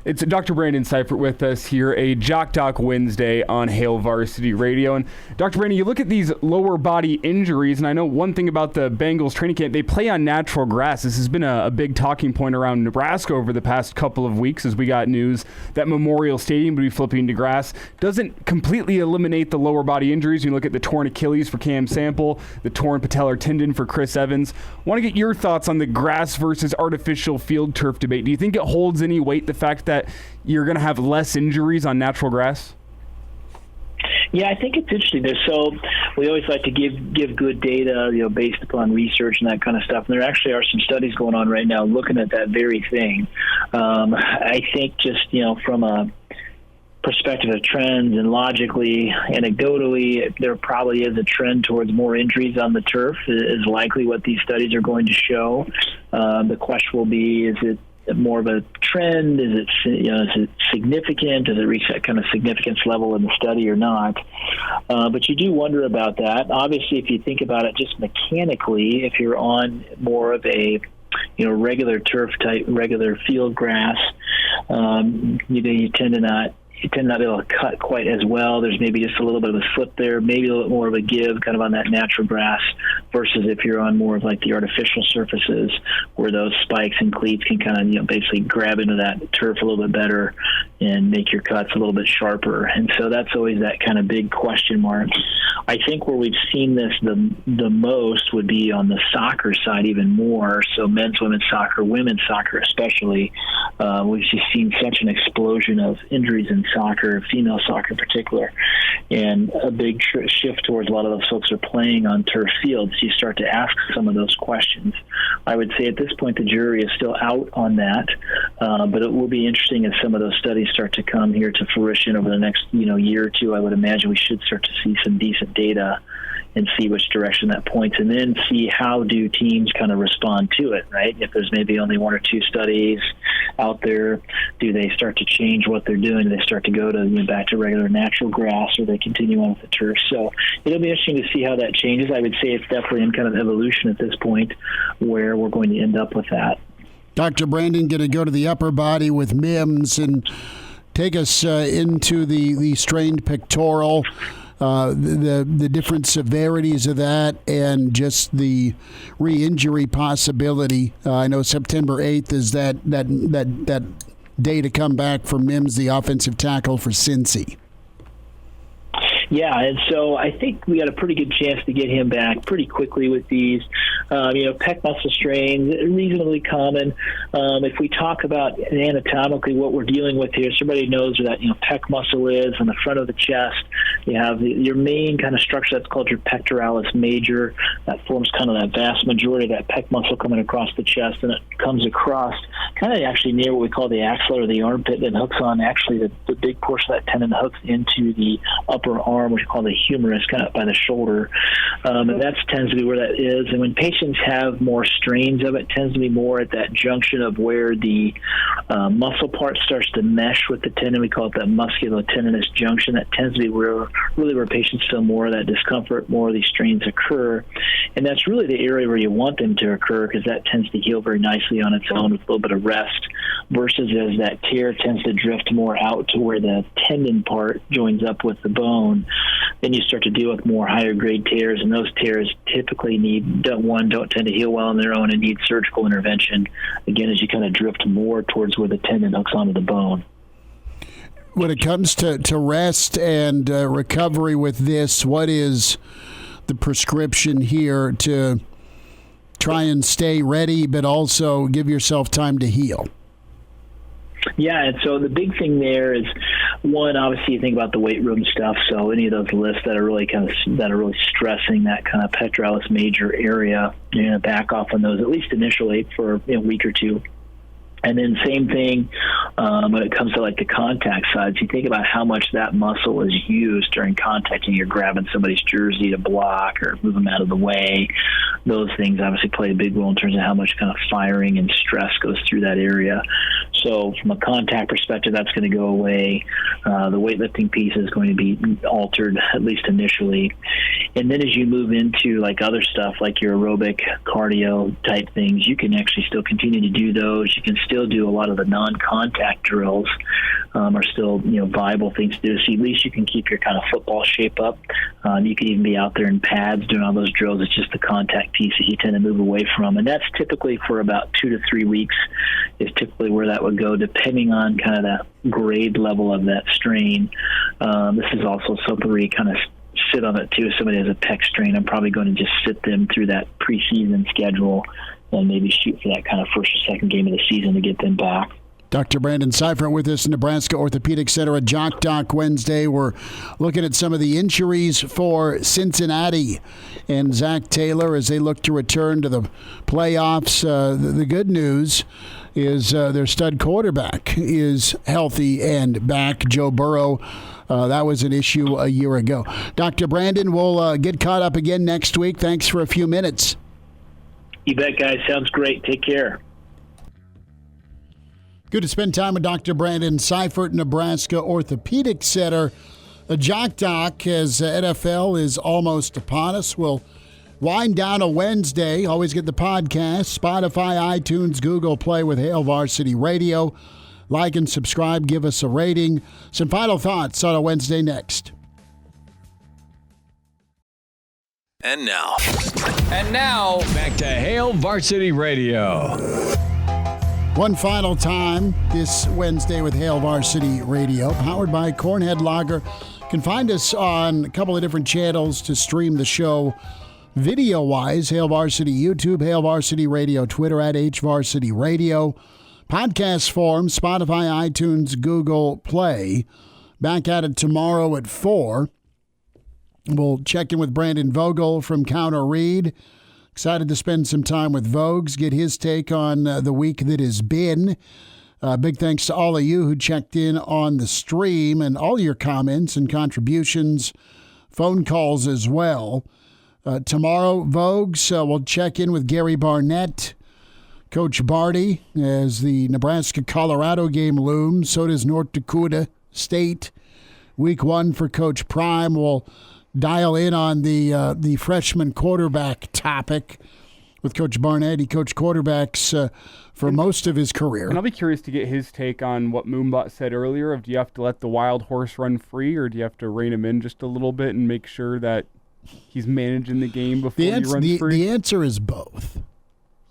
It's Dr. Brandon Seifert with us here, a Jock Doc Wednesday on Hail Varsity Radio. And Dr. Brandon, you look at these lower body injuries, and I know one thing about the Bengals training camp, they play on natural grass. This has been a big talking point around Nebraska over the past couple of weeks as we got news that Memorial Stadium would be flipping to grass. Doesn't completely eliminate the lower body injuries. You look at the torn Achilles for Cam Sample, the torn patellar tendon for Chris Evans. Want to get your thoughts on the grass versus artificial field turf debate. Do you think it holds any weight, the fact that you're going to have less injuries on natural grass? Yeah, I think it's interesting. So we always like to give good data, based upon research and that kind of stuff. And there actually are some studies going on right now looking at that very thing. I think just, from a perspective of trends and logically, anecdotally, there probably is a trend towards more injuries on the turf is likely what these studies are going to show. The question will be, is it more of a trend? Is it significant? Does it reach that kind of significance level in the study or not? But you do wonder about that. Obviously, if you think about it just mechanically, if you're on more of a regular turf type, regular field grass, you tend to not be able to cut quite as well. There's maybe just a little bit of a slip there, maybe a little bit more of a give kind of on that natural grass versus if you're on more of like the artificial surfaces where those spikes and cleats can kind of, basically grab into that turf a little bit better and make your cuts a little bit sharper. And so that's always that kind of big question mark. I think where we've seen this the most would be on the soccer side even more. So men's, women's soccer, women's soccer especially. We've just seen such an explosion of injuries in soccer, female soccer in particular, and a big shift towards a lot of those folks are playing on turf fields. You start to ask some of those questions. I would say at this point the jury is still out on that, but it will be interesting as some of those studies start to come here to fruition over the next year or two. I would imagine we should start to see some decent data and see which direction that points, and then see how do teams kind of respond to it, right? If there's maybe only one or two studies out there, do they start to change what they're doing? Do they start to go to back to regular natural grass, or they continue on with the turf? So it'll be interesting to see how that changes. I would say it's definitely in kind of evolution at this point where we're going to end up with that. Dr. Brandon, going to go to the upper body with Mims and take us into the strained pectoral. The different severities of that and just the re-injury possibility. I know September 8th is that day to come back for Mims, the offensive tackle for Cincy. Yeah, and so I think we got a pretty good chance to get him back pretty quickly with these. Pec muscle strains, reasonably common. If we talk about anatomically what we're dealing with here, so everybody knows where that pec muscle is on the front of the chest. You have your main kind of structure that's called your pectoralis major. That forms kind of that vast majority of that pec muscle coming across the chest, and it comes across kind of actually near what we call the axilla or the armpit, and hooks on actually the big portion of that tendon hooks into the upper arm, which we call the humerus, kind of by the shoulder. And that tends to be where that is. And when patients have more strains of it, tends to be more at that junction of where the muscle part starts to mesh with the tendon. We call it that musculotendinous junction. That tends to be where patients feel more of that discomfort, more of these strains occur. And that's really the area where you want them to occur, because that tends to heal very nicely on its own with a little bit of rest, versus as that tear tends to drift more out to where the tendon part joins up with the bone, then you start to deal with more higher grade tears, and those tears typically don't tend to heal well on their own and need surgical intervention, again, as you kind of drift more towards where the tendon hooks onto the bone. When it comes to rest and recovery with this, what is the prescription here to try and stay ready, but also give yourself time to heal? Yeah, and so the big thing there is, one, obviously you think about the weight room stuff. So any of those lifts that are really stressing that kind of pectoralis major area, you're going to back off on those at least initially for a week or two. And then same thing when it comes to like the contact side. So you think about how much that muscle is used during contact, and you're grabbing somebody's jersey to block or move them out of the way. Those things obviously play a big role in terms of how much kind of firing and stress goes through that area. So from a contact perspective, that's going to go away. The weightlifting piece is going to be altered, at least initially. And then as you move into like other stuff, like your aerobic cardio type things, you can actually still continue to do those. You can still do a lot of the non-contact drills, are still, viable things to do. So at least you can keep your kind of football shape up. You can even be out there in pads doing all those drills. It's just the contact piece that you tend to move away from. And that's typically for about 2 to 3 weeks is typically where that would go, depending on kind of that grade level of that strain. This is also something where you kind of sit on it too. If somebody has a pec strain, I'm probably going to just sit them through that preseason schedule and maybe shoot for that kind of first or second game of the season to get them back. Dr. Brandon Seifert with us, Nebraska Orthopedic Center at Jock Doc Wednesday. We're looking at some of the injuries for Cincinnati and Zac Taylor as they look to return to the playoffs. The good news is their stud quarterback is healthy and back. Joe Burrow, that was an issue a year ago. Dr. Brandon, we'll get caught up again next week. Thanks for a few minutes. You bet, guys. Sounds great. Take care. Good to spend time with Dr. Brandon Seifert, Nebraska Orthopedic Center. The Jock Doc, as NFL is almost upon us, will wind down a Wednesday. Always get the podcast, Spotify, iTunes, Google Play with Hail Varsity Radio. Like and subscribe. Give us a rating. Some final thoughts on a Wednesday next. And now, back to Hail Varsity Radio. One final time this Wednesday with Hail Varsity Radio, powered by Cornhead Lager. You can find us on a couple of different channels to stream the show video-wise. Hail Varsity YouTube, Hail Varsity Radio, Twitter at HVarsity Radio. Podcast form, Spotify, iTunes, Google Play. Back at it tomorrow at 4. We'll check in with Brandon Vogel from Counter Read. Excited to spend some time with Vogues, get his take on the week that has been. Big thanks to all of you who checked in on the stream and all your comments and contributions, phone calls as well. Tomorrow, Vogues, we'll check in with Gary Barnett, Coach Barty, as the Nebraska-Colorado game looms. So does North Dakota State. Week 1 for Coach Prime. We'll dial in on the freshman quarterback topic with Coach Barnett. He coached quarterbacks for most of his career. And I'll be curious to get his take on what Moonbot said earlier of, do you have to let the wild horse run free, or do you have to rein him in just a little bit and make sure that he's managing the game before he runs free? The answer is both.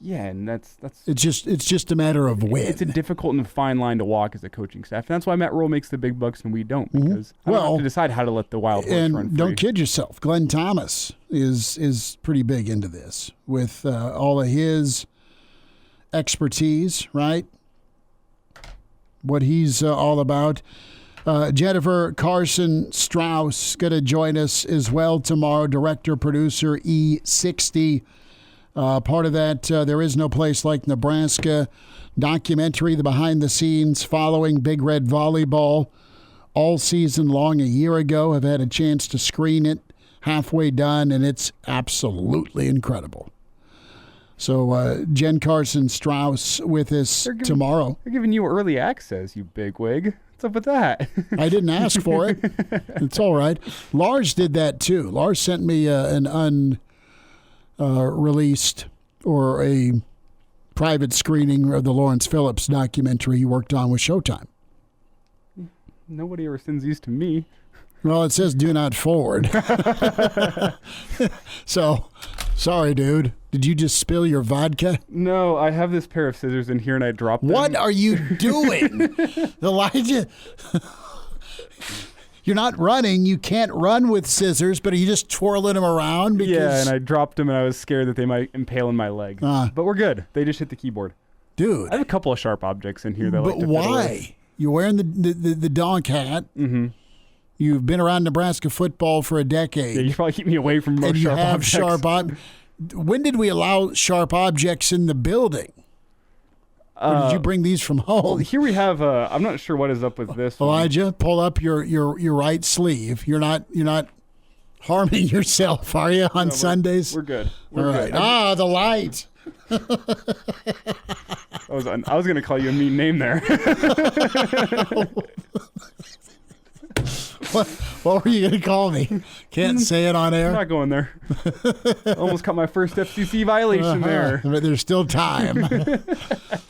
Yeah, and that's it's just a matter of when. It's a difficult and fine line to walk as a coaching staff, and that's why Matt Rule makes the big bucks and we don't, because I don't have to decide how to let the wild horse run free. And don't kid yourself, Glenn Thomas is pretty big into this with all of his expertise, right? What he's all about. Jennifer Carson Strauss going to join us as well tomorrow. Director, producer, E60. Part of that, There Is No Place Like Nebraska documentary, the behind the scenes following Big Red Volleyball all season long a year ago. Have had a chance to screen it, halfway done, and it's absolutely incredible. So Jen Carson Strauss with us tomorrow. They're giving you early access, you bigwig. What's up with that? I didn't ask for it. It's all right. Lars did that too. Lars sent me an released or a private screening of the Lawrence Phillips documentary he worked on with Showtime. Nobody ever sends these to me. Well, it says do not forward. So, sorry, dude. Did you just spill your vodka? No, I have this pair of scissors in here and I dropped them. What are you doing? Elijah... You're not running. You can't run with scissors, but are you just twirling them around? Because... Yeah, and I dropped them, and I was scared that they might impale in my leg. But we're good. They just hit the keyboard. Dude. I have a couple of sharp objects in here that I like to fiddle with. But why? You're wearing the donk hat. Mm-hmm. You've been around Nebraska football for a decade. Yeah, you probably keep me away from most sharp objects. When did we allow sharp objects in the building? Or did you bring these from home? Well, here we have. I'm not sure what is up with this. Elijah, pull up your right sleeve. You're not harming yourself, are you, on Sundays? We're good. All right. The light. I was going to call you a mean name there. What were you going to call me? Can't say it on air? I'm not going there. Almost caught my first FCC violation there. But there's still time.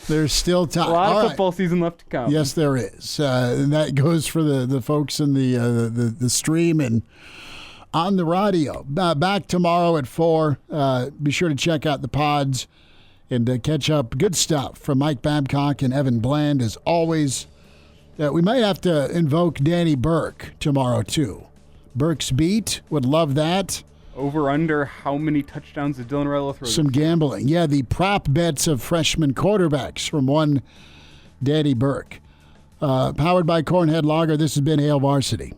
There's still time. A lot of football season left to come. Yes, there is. And that goes for the folks in the stream and on the radio. Back tomorrow at 4. Be sure to check out the pods and catch up. Good stuff from Mike Babcock and Evan Bland, as always. We might have to invoke Danny Burke tomorrow, too. Burke's beat. Would love that. Over under how many touchdowns did Dylan Raiola throw? Some gambling. Yeah, the prop bets of freshman quarterbacks from one Danny Burke. Powered by Cornhead Lager, this has been Hail Varsity.